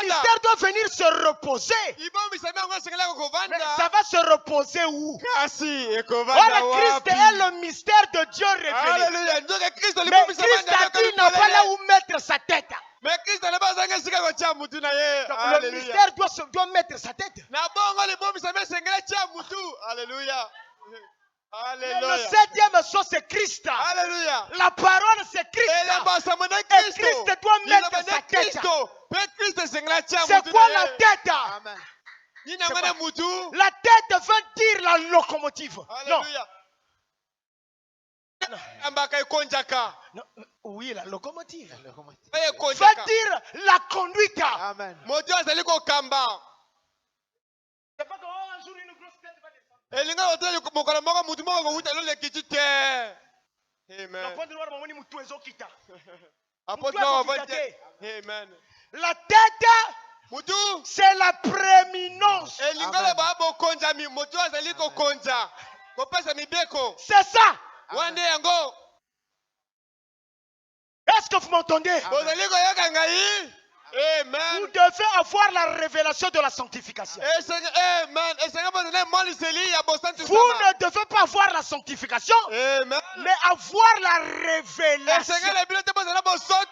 mystère doit venir se reposer. Mais ça va se reposer où? Le Christ est le mystère de Dieu révélé. Mais Christ a dit qu'il n'a pas là où mettre sa tête. Mais Christ n'est pas un gars qui a Donc, le mystère doit mettre sa tête. Alléluia. Le 7e soir, c'est Christ. Alléluia. La parole, c'est Christ. Et Christ doit mettre sa tête. C'est quoi la tête? La tête veut dire la locomotive. Alléluia. Non. Oui, la locomotive. Veut dire la conduite. Amen. C'est pas comme un jour une grosse tête va descendre. La tête, c'est la prééminence. C'est ça. Est-ce que vous m'entendez? Vous devez avoir la révélation de la sanctification. Vous ne devez pas avoir la sanctification, mais avoir la révélation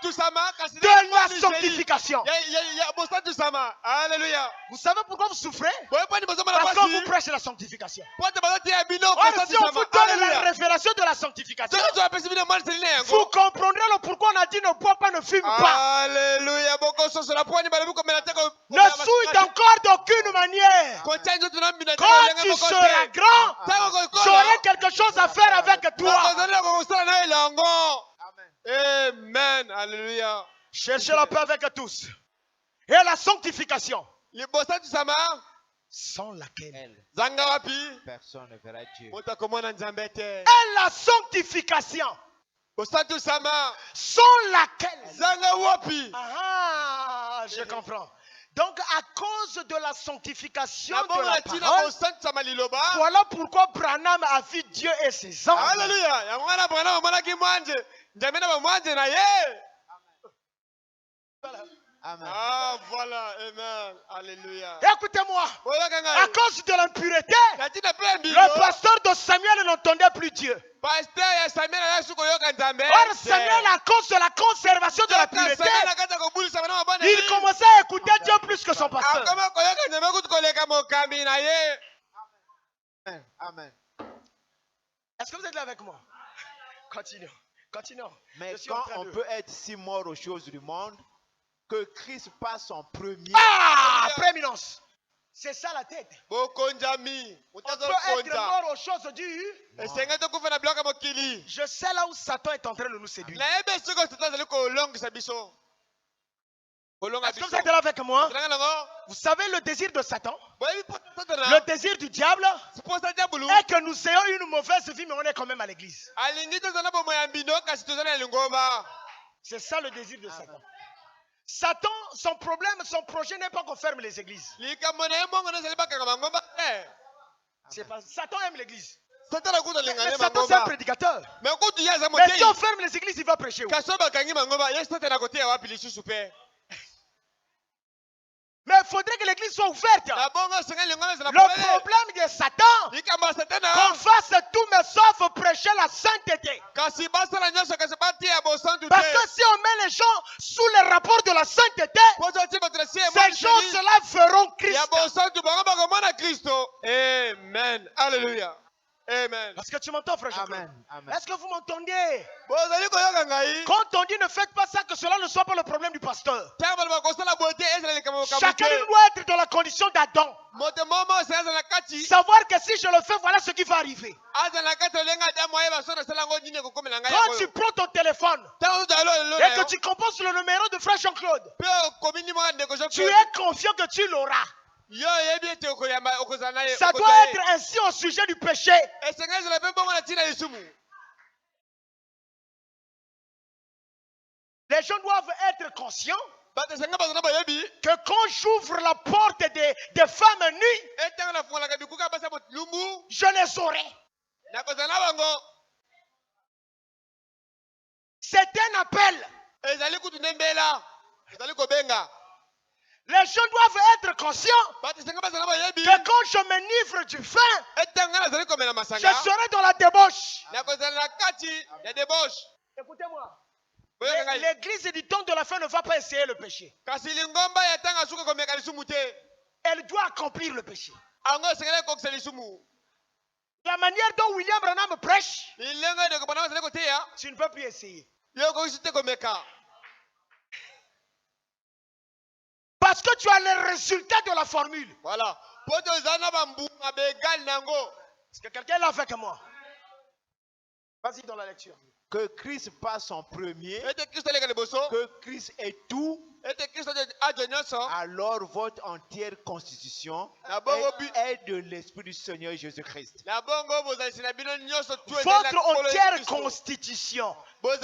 de la sanctification. Alléluia. Vous savez pourquoi vous souffrez? Parce qu'on vous prêche la sanctification. Or, si on vous donne la révélation de la sanctification, vous comprendrez le pourquoi on a dit ne bois pas, ne fume pas. Alléluia. Ne souille encore d'aucune manière. Quand tu seras grand, j'aurai quelque chose à faire avec toi. Amen. Alléluia. Cherchez la paix avec tous. Et la sanctification, sans laquelle Personne ne verra Dieu. et la sanctification, sans laquelle je comprends. Donc à cause de la sanctification de la parole, voilà pourquoi Branham a vu Dieu et ses anges. Alléluia. Amen. Ah voilà, amen, alléluia. Écoutez-moi, à cause de l'impureté, le pasteur de Samuel n'entendait plus Dieu. Or Samuel, à cause de la conservation de la pureté, il commençait à écouter Dieu plus que son pasteur. Amen. Est-ce que vous êtes là avec moi? Continuons. Mais quand on peut être si mort aux choses du monde, que Christ passe en premier. Prééminence. C'est ça la tête. On peut être mort aux choses dures. Je sais là où Satan est en train de nous séduire. Est-ce que vous êtes là avec moi? Vous savez le désir de Satan? Le désir du diable est que nous ayons une mauvaise vie, mais on est quand même à l'église. C'est ça le désir de Satan. Satan, son problème, son projet n'est pas qu'on ferme les églises. Satan aime l'église. Mais Satan, c'est un prédicateur. Mais si on ferme les églises, il va prêcher. Mais il faudrait que l'église soit ouverte. Le problème de Satan, qu'on fasse tout mais sauf prêcher la sainteté. Parce que si on met les gens sous le rapport de la sainteté, ces gens cela feront Christ. Amen. Alléluia. Amen. Parce que tu m'entends, frère Jean-Claude? Amen. Est-ce que vous m'entendez? Quand on dit ne faites pas ça, que cela ne soit pas le problème du pasteur. Chacun doit être dans la condition d'Adam. Savoir que si je le fais, voilà ce qui va arriver. Quand tu prends ton téléphone et que tu composes le numéro de frère Jean-Claude, tu es confiant que tu l'auras. Ça doit être ainsi au sujet du péché. Les gens doivent être conscients que quand j'ouvre la porte des femmes nues, je les aurai. C'est un appel. Les gens doivent être conscients que quand je m'enivre du vin, je serai dans la débauche. Écoutez-moi. L'église du temps de la fin ne va pas essayer le péché. Elle doit accomplir le péché. La manière dont William Branham prêche, tu ne peux plus essayer. Parce que tu as le résultat de la formule. Voilà. Est-ce que quelqu'un l'a fait que moi? Vas-y dans la lecture. Que Christ passe en premier, que Christ est tout, alors votre entière constitution est de l'Esprit du Seigneur Jésus-Christ. Votre entière constitution. En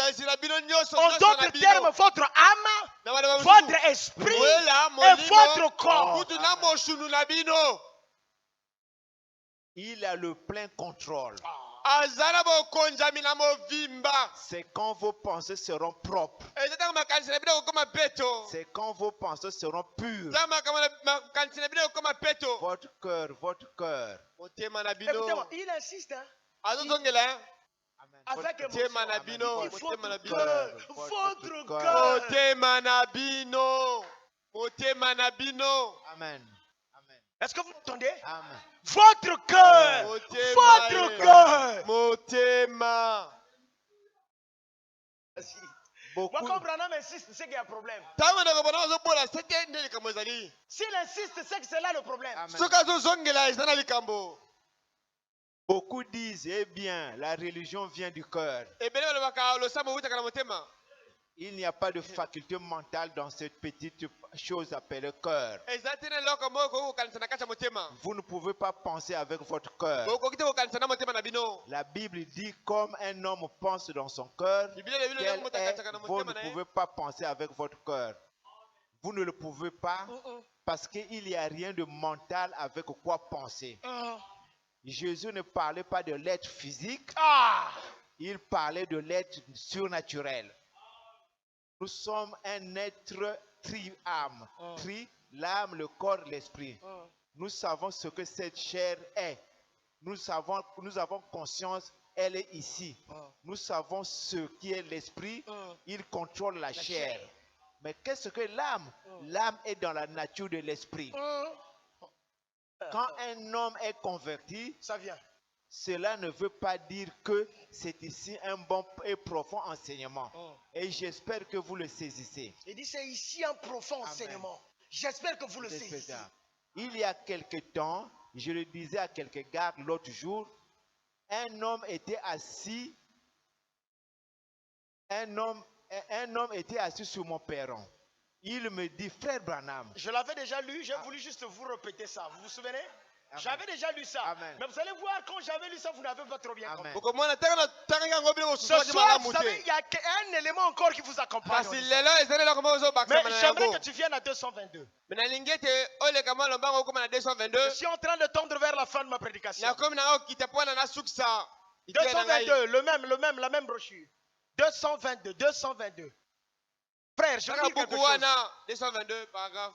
d'autres termes, votre âme, votre esprit et votre corps. Il a le plein contrôle. C'est quand vos pensées seront propres. C'est quand vos pensées seront pures. Votre cœur. Écoutez-moi, il insiste. Hein? Avec émotion. Votre cœur. Amen. Est-ce que vous m'entendez? Amen. Votre cœur. Votre cœur. Motema. Moi, quand Branham insiste, c'est qu'il y a un problème. S'il insiste, c'est que c'est là le problème. Beaucoup disent, eh bien, la religion vient du cœur. Il n'y a pas de faculté mentale dans cette petite chose appelée cœur. Vous ne pouvez pas penser avec votre cœur. La Bible dit comme un homme pense dans son cœur, vous ne pouvez pas penser avec votre cœur. Vous ne le pouvez pas parce qu'il n'y a rien de mental avec quoi penser. Jésus ne parlait pas de l'être physique, il parlait de l'être surnaturel. Nous sommes un être tri-âme. L'âme, le corps, l'esprit. Nous savons ce que cette chair est. Nous avons conscience, elle est ici. Nous savons ce qui est l'esprit. Il contrôle la chair. Mais qu'est-ce que l'âme? L'âme est dans la nature de l'esprit. Quand un homme est converti, ça vient. Cela ne veut pas dire que c'est ici un bon et profond enseignement. Et j'espère que vous le saisissez. Il dit c'est ici un profond enseignement. J'espère que vous le saisissez. Il y a quelque temps, je le disais à quelques gars l'autre jour, un homme était assis sur mon perron. Il me dit, frère Branham. Je l'avais déjà lu, j'ai voulu juste vous répéter ça. Vous vous souvenez? J'avais déjà lu ça. Amen. Mais vous allez voir, quand j'avais lu ça, vous n'avez pas trop bien compris. Amen. Ce soir, vous savez, il y a un élément encore qui vous accompagne. Mais j'aimerais que tu viennes à 222. Je suis en train de tendre vers la fin de ma prédication. 222, la même brochure. 222. Frère, je veux dire quelque chose. 222, paragraphe.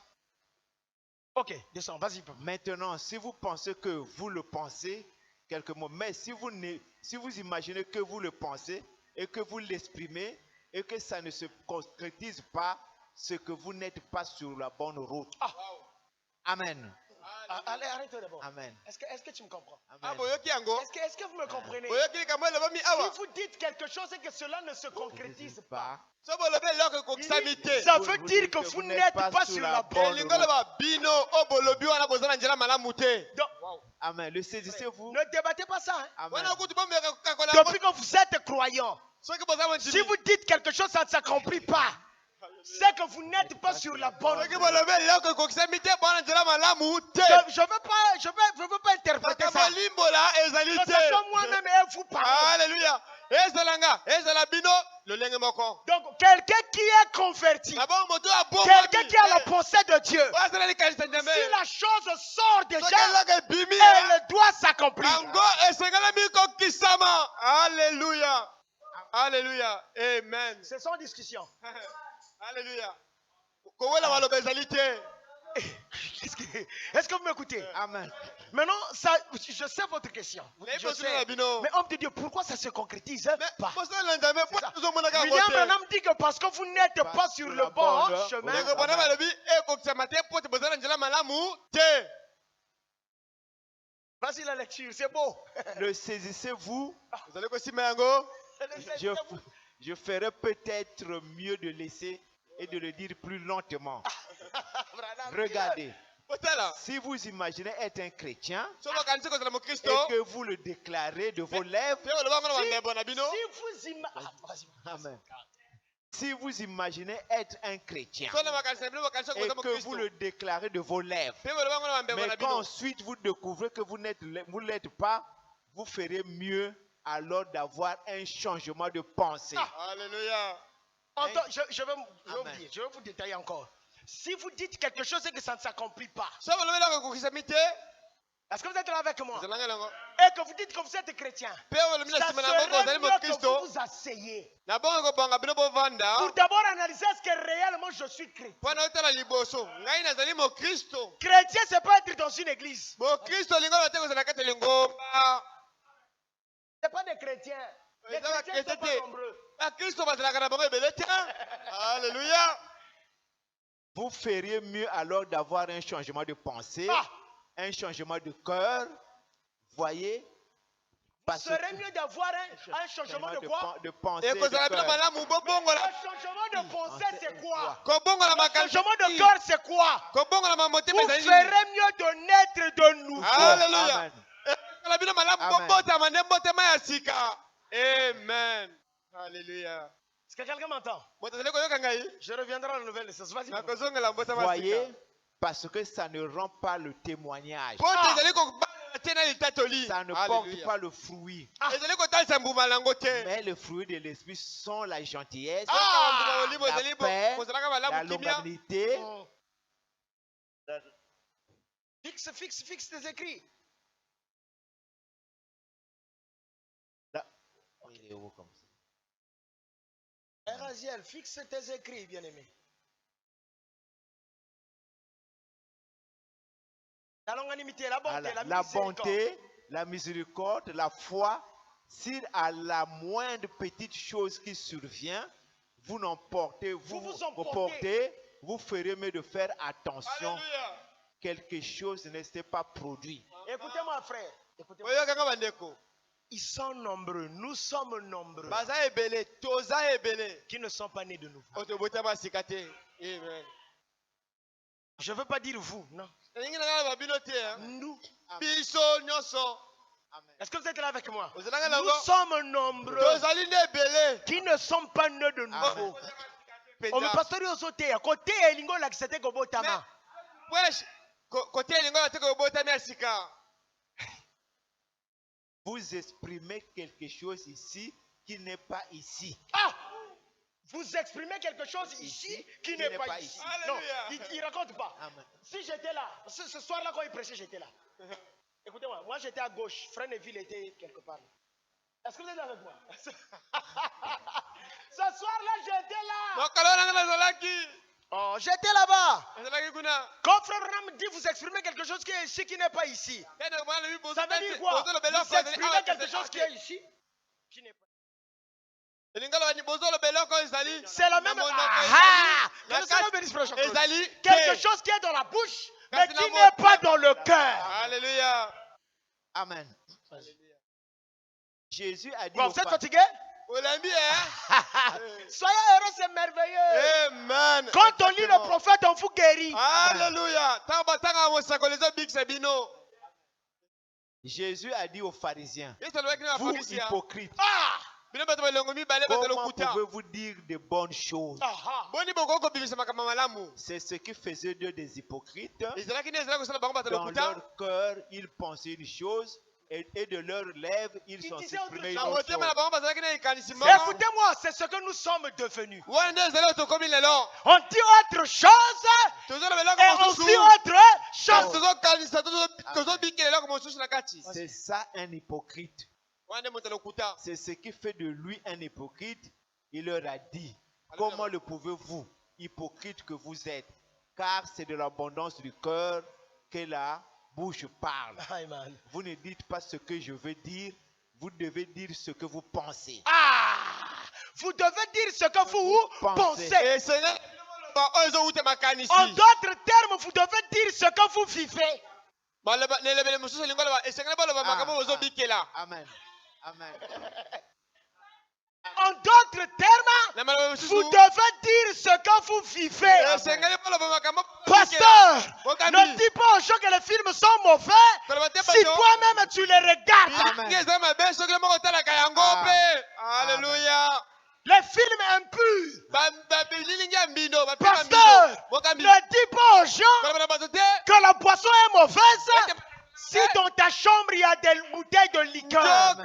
Ok, descends, vas-y. Maintenant, si vous pensez que vous le pensez, quelques mots, mais si vous imaginez que vous le pensez et que vous l'exprimez et que ça ne se concrétise pas, c'est que vous n'êtes pas sur la bonne route. Amen. Allez, arrête d'abord. Amen. Est-ce que tu me comprends? Amen. Est-ce que vous me comprenez? Si vous dites quelque chose et que cela ne se concrétise pas, ça veut dire que vous n'êtes pas sur la bonne route. Amen. Le saisissez-vous? Ne débattez pas ça. Hein? Amen. Depuis que vous êtes croyant, si vous dites quelque chose, ça ne s'accomplit pas. C'est que vous n'êtes pas sur la bonne route. Je veux pas interpréter ça. Que ce soit moi-même et vous parlez. Alléluia. Donc, quelqu'un qui est converti, quelqu'un qui a la pensée de Dieu, si la chose sort déjà, elle doit s'accomplir. Alléluia. Alléluia. Amen. C'est sans discussion. Alléluia. Est-ce que vous m'écoutez? Amen. Maintenant, je sais votre question. Je sais. Mais homme de Dieu, pourquoi ça ne se concrétise pas? William Branham dit que parce que vous n'êtes pas sur le bon chemin. Vas-y la lecture, c'est beau. Le saisissez-vous? Je ferais peut-être mieux de laisser et de le dire plus lentement. Regardez. Si vous imaginez être un chrétien et que vous le déclarez de vos lèvres, si vous imaginez être un chrétien et que vous le déclarez de vos lèvres, mais qu'ensuite vous découvrez que vous n'êtes pas, vous ferez mieux alors d'avoir un changement de pensée. Alléluia. Je vais vous détailler encore. Si vous dites quelque chose et que ça ne s'accomplit pas, est-ce que vous êtes là avec moi? Et que vous dites que vous êtes chrétien, ça serait mieux que vous vous asseyez pour d'abord analyser est-ce que réellement je suis chrétien. Chrétien, c'est pas être dans une église. C'est pas des chrétiens. Les chrétiens sont pas nombreux. Alléluia. Vous feriez mieux alors d'avoir un changement de pensée, un changement de cœur. Voyez? Ce serait mieux d'avoir un changement de quoi? De pensée. Un changement de pensée, c'est quoi? Un changement de cœur, c'est quoi? Vous ferez mieux de naître de nouveau. Alléluia. Amen. Amen. Alléluia. Est-ce que quelqu'un m'entend? Je reviendrai à la nouvelle naissance. Vas-y. Voyez, parce que ça ne rend pas le témoignage. Ça ne porte pas le fruit. Mais le fruit de l'esprit sont la gentillesse, la paix, la longanimité. Fixe tes écrits. Il est haut comme ça. Raziel, fixe tes écrits, bien-aimé. La longanimité, la bonté, la bonté, la miséricorde, la foi. Si à la moindre petite chose qui survient, vous n'emportez, vous ferez mieux de faire attention. Alléluia. Quelque chose ne s'est pas produit. Écoutez-moi, frère. Écoutez-moi. Ils sont nombreux, nous sommes nombreux qui ne sont pas nés de nouveau. Je ne veux pas dire vous, non. Nous. Amen. Est-ce que vous êtes là avec moi? Nous Nous sommes nombreux qui ne sommes pas nés de nouveau. On me pasteur osote à côté elingo l'accepter ko botama. Vous exprimez quelque chose ici qui n'est pas ici. Ah! Vous exprimez quelque chose ici qui n'est pas ici. Non, il raconte pas. Amen. Si j'étais là, ce soir-là quand il prêchait, j'étais là. Écoutez-moi, moi j'étais à gauche, Frère Neville était quelque part. Est-ce que vous êtes là avec moi? Ce soir-là, j'étais là. Oh, j'étais là-bas. Quand Frère Branham dit vous exprimez quelque chose qui est ici qui n'est pas ici. Ça veut dire quoi? Vous exprimez quelque chose qui est ici qui n'est pas ici. C'est la même. Quelque chose qui est dans la bouche, mais qui n'est pas dans le cœur. Alléluia. Amen. Jésus a dit. Bon, vous êtes fatigué? Soyez heureux, c'est merveilleux. Amen. Quand on lit le prophète, on vous guérit. Alléluia. Jésus a dit aux pharisiens, vous hypocrites, comment pouvez-vous dire de bonnes choses? C'est ce qui faisait d'eux des hypocrites. Dans leur cœur, ils pensaient une chose, et de leurs lèvres, ils sont exprimés une autre chose. Écoutez-moi, c'est ce que nous sommes devenus. On dit autre chose et on dit autre chose. C'est ça un hypocrite. C'est ce qui fait de lui un hypocrite. Il leur a dit, comment le pouvez-vous, hypocrite que vous êtes? Car c'est de l'abondance du cœur que la bouche parle. Vous ne dites pas ce que je veux dire, vous devez dire ce que vous pensez. Vous devez dire ce que vous pensez. En d'autres termes, vous devez dire ce que vous vivez. Amen. Amen. En d'autres termes, vous devez dire ce que vous vivez. Pasteur, ne dis pas aux gens que les films sont mauvais si toi-même tu les regardes. Alléluia. Les films impurs. Pasteur, ne dis pas aux gens que la boisson est mauvaise si dans ta chambre il y a des bouteilles de liqueur.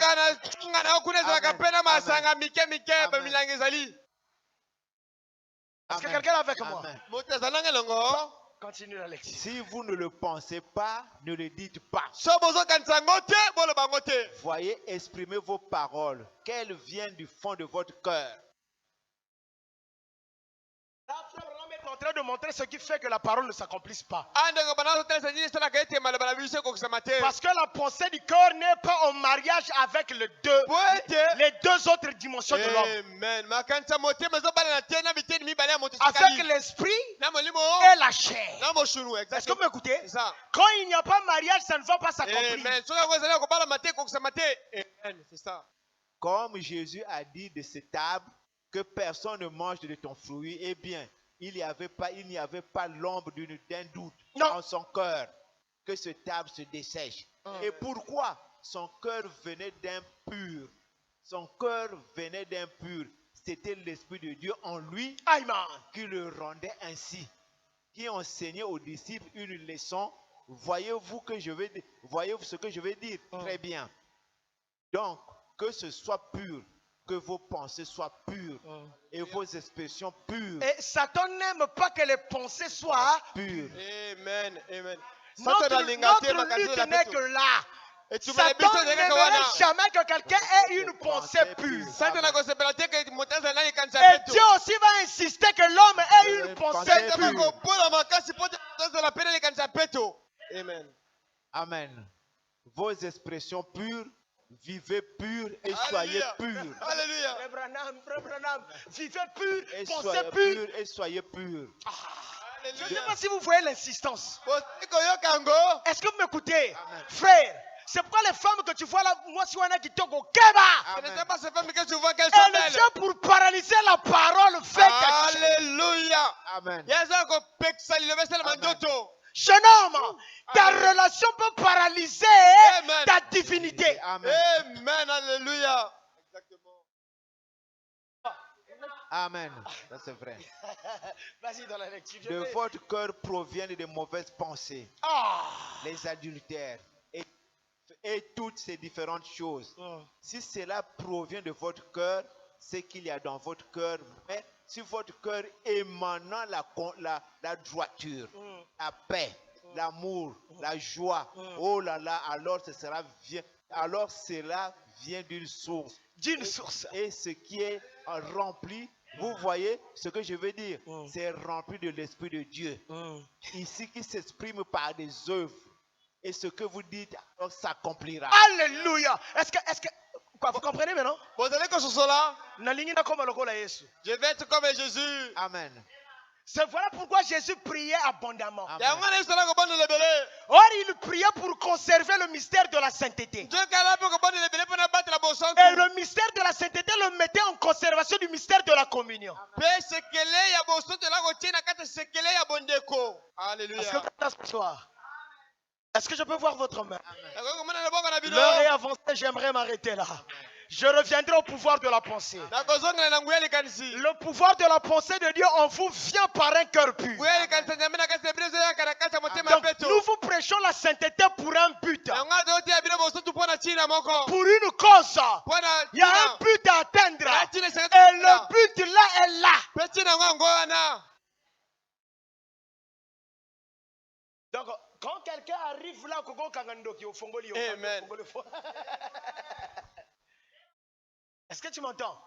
Est-ce que quelqu'un est avec moi? Continue la lecture. Si vous ne le pensez pas, ne le dites pas. Voyez, exprimez vos paroles, qu'elles viennent du fond de votre cœur. Là, Frère Branham est en train de montrer ce qui fait que la parole ne s'accomplisse pas. Parce que la pensée du cœur n'est pas en mariage avec les deux autres dimensions de l'homme. Avec l'esprit et la chair. Est-ce que vous m'écoutez? Quand il n'y a pas mariage, ça ne va pas s'accomplir. Comme Jésus a dit de cette table, que personne ne mange de ton fruit, eh bien, il n'y avait pas l'ombre d'un doute en son cœur que cette table se dessèche. Et pourquoi? Son cœur venait d'impur. Son cœur venait d'impur. C'était l'Esprit de Dieu en lui qui le rendait ainsi, qui enseignait aux disciples une leçon. Voyez-vous ce que je veux dire? Très bien. Donc, que ce soit pur, que vos pensées soient pures et vos expressions pures. Et Satan n'aime pas que les pensées soient pures. Amen. Amen. Notre lutte n'est que là. Satan n'aimerait jamais que quelqu'un ait une pensée pure. Et Dieu aussi va insister que l'homme ait une pensée pure. Amen. Amen. Vos expressions pures, vivez purs et soyez purs. Alléluia. Frère Branham, vivez purs, Et pensez soyez purs. purs et soyez purs. Je ne sais pas si vous voyez l'insistance. Est-ce que vous m'écoutez? Frère, c'est pourquoi les femmes que tu vois là, moi si on a qui toque au Keba. Ce n'est pas ces femmes que tu vois qu'elles Elle sont est belles. là pour paralyser la parole faite. Alléluia. Amen. Jeune homme, ta relation peut paralyser ta divinité. Amen. Alléluia. Exactement. Amen. Ça c'est vrai. Vas-y dans la lecture. De votre cœur proviennent de mauvaises pensées, les adultères et toutes ces différentes choses. Si cela provient de votre cœur, c'est qu'il y a dans votre cœur. Mais si votre cœur émanant la droiture, la paix, l'amour, la joie, oh là là, alors cela vient d'une source. Et ce qui est rempli, vous voyez ce que je veux dire, c'est rempli de l'Esprit de Dieu. Ici qui s'exprime par des œuvres. Et ce que vous dites, alors s'accomplira. Alléluia. Est-ce que vous comprenez maintenant? Vous allez que ce soit là. Je vais être comme Jésus. Amen. C'est voilà pourquoi Jésus priait abondamment. Amen. Or, il priait pour conserver le mystère de la sainteté. Et le mystère de la sainteté le mettait en conservation du mystère de la communion. Alléluia. Est-ce que je peux voir votre main? L'heure est avancée, j'aimerais m'arrêter là. Je reviendrai au pouvoir de la pensée. Le pouvoir de la pensée de Dieu en vous vient par un cœur pur. Donc, nous vous prêchons la sainteté pour un but. Pour une cause. Il y a un but à atteindre. Et le but là est là. Donc, quand quelqu'un arrive là, Amen. Est-ce que tu m'entends?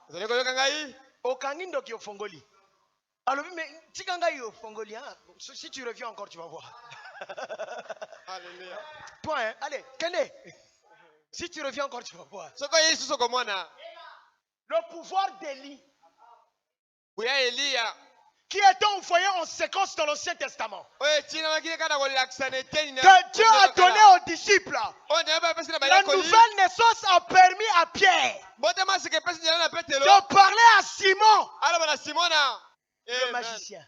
Si tu reviens encore, tu vas voir. Alléluia. Toi, hein? Allez, Kende. Si tu reviens encore, tu vas voir. Le pouvoir d'Élie, qui était envoyé en séquence dans l'Ancien Testament, que Dieu a donné aux disciples. La nouvelle naissance a permis à Pierre de parler à Simon, le magicien.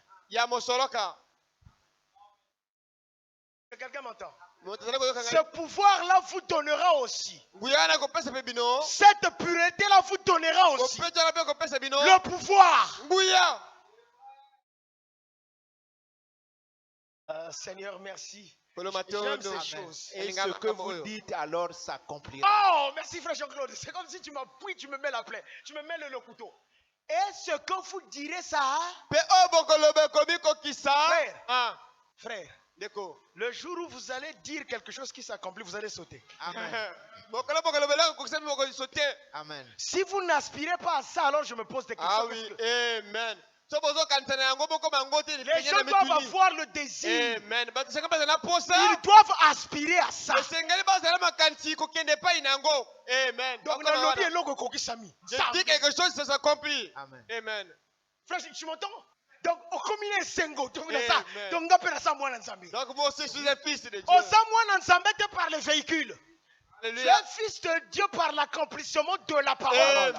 Quelqu'un m'entend? Ce pouvoir-là vous donnera aussi. Cette pureté-là vous donnera aussi le pouvoir. Seigneur, merci. J'aime ces choses. Et ce que vous dites alors s'accomplira. Oh, merci frère Jean-Claude. C'est comme si tu m'appuies, tu me mets la plaie, tu me mets le couteau. Et ce que vous direz ça, frère, le jour où vous allez dire quelque chose qui s'accomplit, vous allez sauter. Amen. Amen. Si vous n'aspirez pas à ça, alors je me pose des questions. Ah oui, amen. Les gens doivent avoir le désir. Amen. Ils doivent aspirer à ça. Amen. Donc, je dis quelque chose, ça s'accomplit. Amen. Amen. Frère, tu m'entends? Donc, au commun sengo, donc moi, je suis un fils de Dieu. par les véhicules. Tu es Alléluia. fils de Dieu par l'accomplissement de la parole. Amen.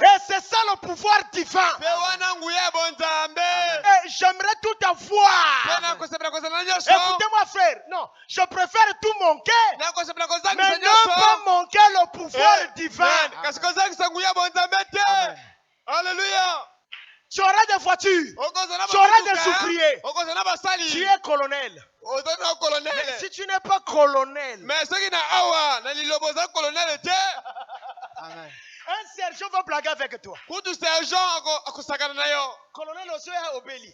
Et c'est ça le pouvoir divin. Et j'aimerais tout avoir. Écoutez-moi, frère. Non, je préfère tout manquer, mais ne pas manquer le pouvoir divin. Amen. Alléluia. Tu auras des voitures, tu auras des ouvriers. Tu es colonel. Mais si tu n'es pas colonel, Amen. un sergent va blaguer avec toi. Colonel Osoya Obeli.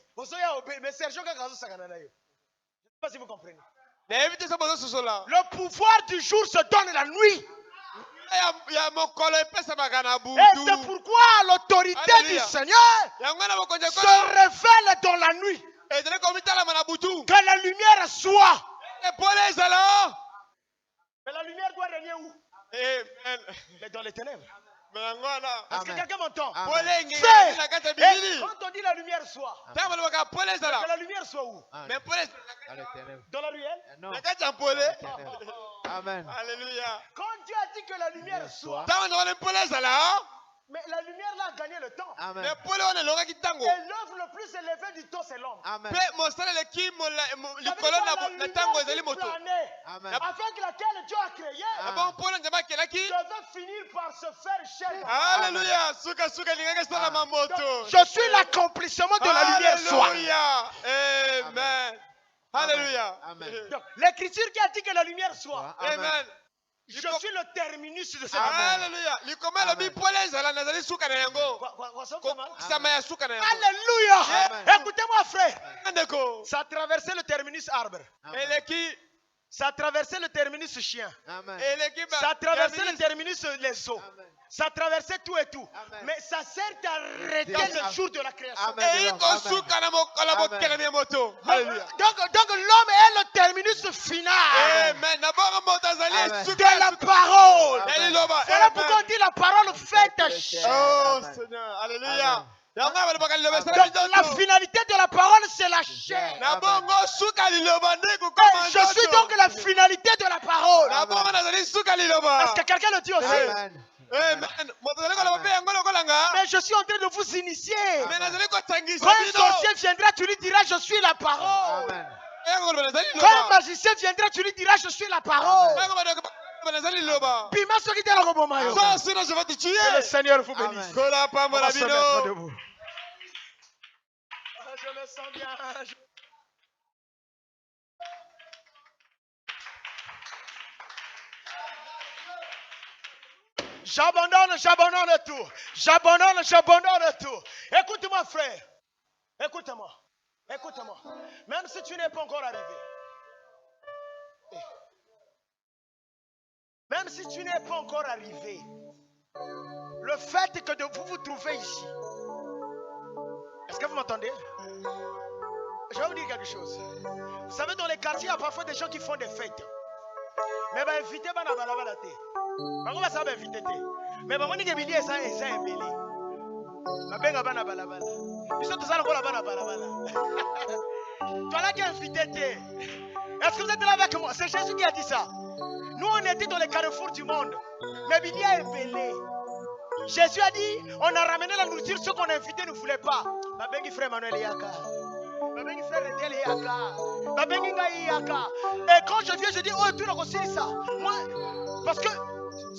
Mais sergent Kakazo Sagananayo. Je ne sais pas si vous comprenez. Le pouvoir du jour se donne la nuit. Et c'est pourquoi l'autorité du Seigneur se révèle dans la nuit. Que la lumière soit. Mais la lumière doit régner où? Mais dans les ténèbres. Est-ce que quelqu'un m'entend? Quand on dit la lumière soit, que la lumière soit où? Dans la ruelle? Non. Amen. Alléluia. Quand Dieu a dit que la lumière soit, Mais la lumière là a gagné le temps. Amen. Et l'œuvre le plus élevée du temps, c'est l'homme. Amen. Amen. Avec laquelle Dieu a créé, devait finir par se faire chair. Alléluia. Je suis l'accomplissement de la lumière soit. Amen. Alléluia. Amen. Donc, l'écriture qui a dit que la lumière soit. Amen. Je suis le terminus de cette Alléluia. Alléluia. Amen. Écoutez-moi, frère. Ça a traversé le terminus arbre. Ça a traversé le terminus chien. Amen. Ça a traversé le terminus les eaux. Amen. Ça a traversé tout et tout. Amen. Mais ça sert d'arrêter Amen. le jour de la création. Amen. Donc l'homme est le terminus final de la parole. Amen. Voilà pourquoi on dit la parole faite chair. Oh Amen. Seigneur, alléluia. Donc la finalité de la parole, c'est la chair. Je suis donc la finalité de la parole. Est-ce que quelqu'un le dit aussi? Amen. Mais je suis en train de vous initier. Quand un sorcier viendra, tu lui diras je suis la parole. Amen. Quand un magicien viendra, tu lui diras je suis la parole. Pima ce qui te le robomayo. Que le Seigneur vous bénisse. Amen. On va se mettre debout. Je me sens bien. J'abandonne tout. J'abandonne tout. Écoute-moi, frère. Écoute-moi. Même si tu n'es pas encore arrivé. Même si tu n'es pas encore arrivé. Le fait que vous vous trouvez ici. Est-ce que vous m'entendez? Je vais vous dire quelque chose. Vous savez, dans les quartiers, il y a parfois des gens qui font des fêtes. Mais bah inviter bana balabala te. Bango ba sa ba inviter te. Mais bango ni ke bili esa embeli. Ba benga bana balabala. Biso to sala ko la bana balabala. Toi là qui invité te. Est-ce que vous êtes là avec moi? C'est Jésus qui a dit ça. Nous on était dans les carrefours du monde. Mais bili a embeli. Jésus a dit, on a ramené la nourriture, ceux qu'on a invités ne voulaient pas. Ba bengi frère Manuel Yaka. Babengi frère Redel Yaka. Babengi Ngai Yaka. Et quand je viens, je dis, oh, tu as aussi ça. Moi, parce que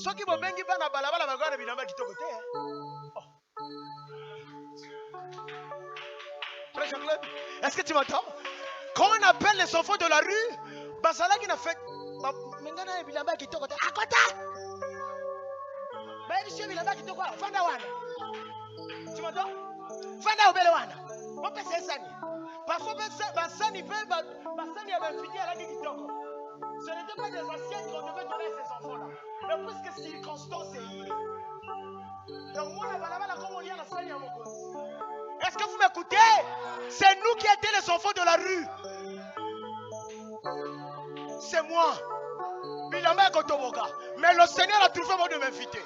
ceux qui m'ont bengi bana balabala bagana binamba qui côté. Frère Jean-Claude, est-ce que tu m'entends? Quand on appelle les enfants de la rue, Basala qui n'a fait. Mengana binamba qui côté. À côté. Mais monsieur binamba qui quoi? Fanda wana. Tu m'entends? Fanda obelewana. On peut c'est ça. Parfois, Bassani avait fini à la Kitoko. Ce n'était pas des assiettes qu'on devait donner à ces enfants-là. Mais plus que circonstances, c'est. Donc, moi, comme on dit à la salle, est-ce que vous m'écoutez? C'est nous qui étions les enfants de la rue. C'est moi. Mais le Seigneur a trouvé moi de m'inviter.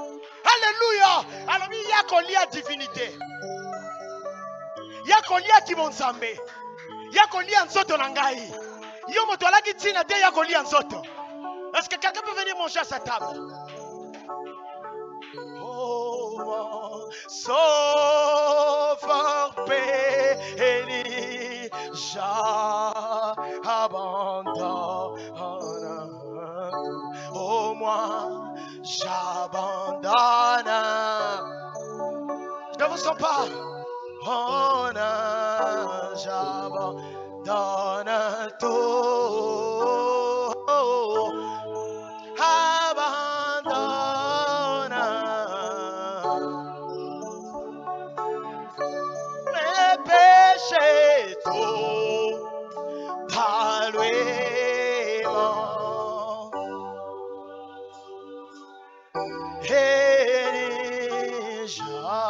Alléluia. Alors, il y a qu'on lit à divinité. Yakolia Kimonsambe. Yakolia Nzoto Nangai. Yomotola Kitina de Yakolia Nzoto. Est-ce que quelqu'un peut venir manger à sa table? Oh, sauf béni, j'abandonne. Oh, moi, j'abandonne. Je ne vous sens pas. Oh, j'abandonne tout. Abandonne mes péchés, tout par lui. Et j'abandonne.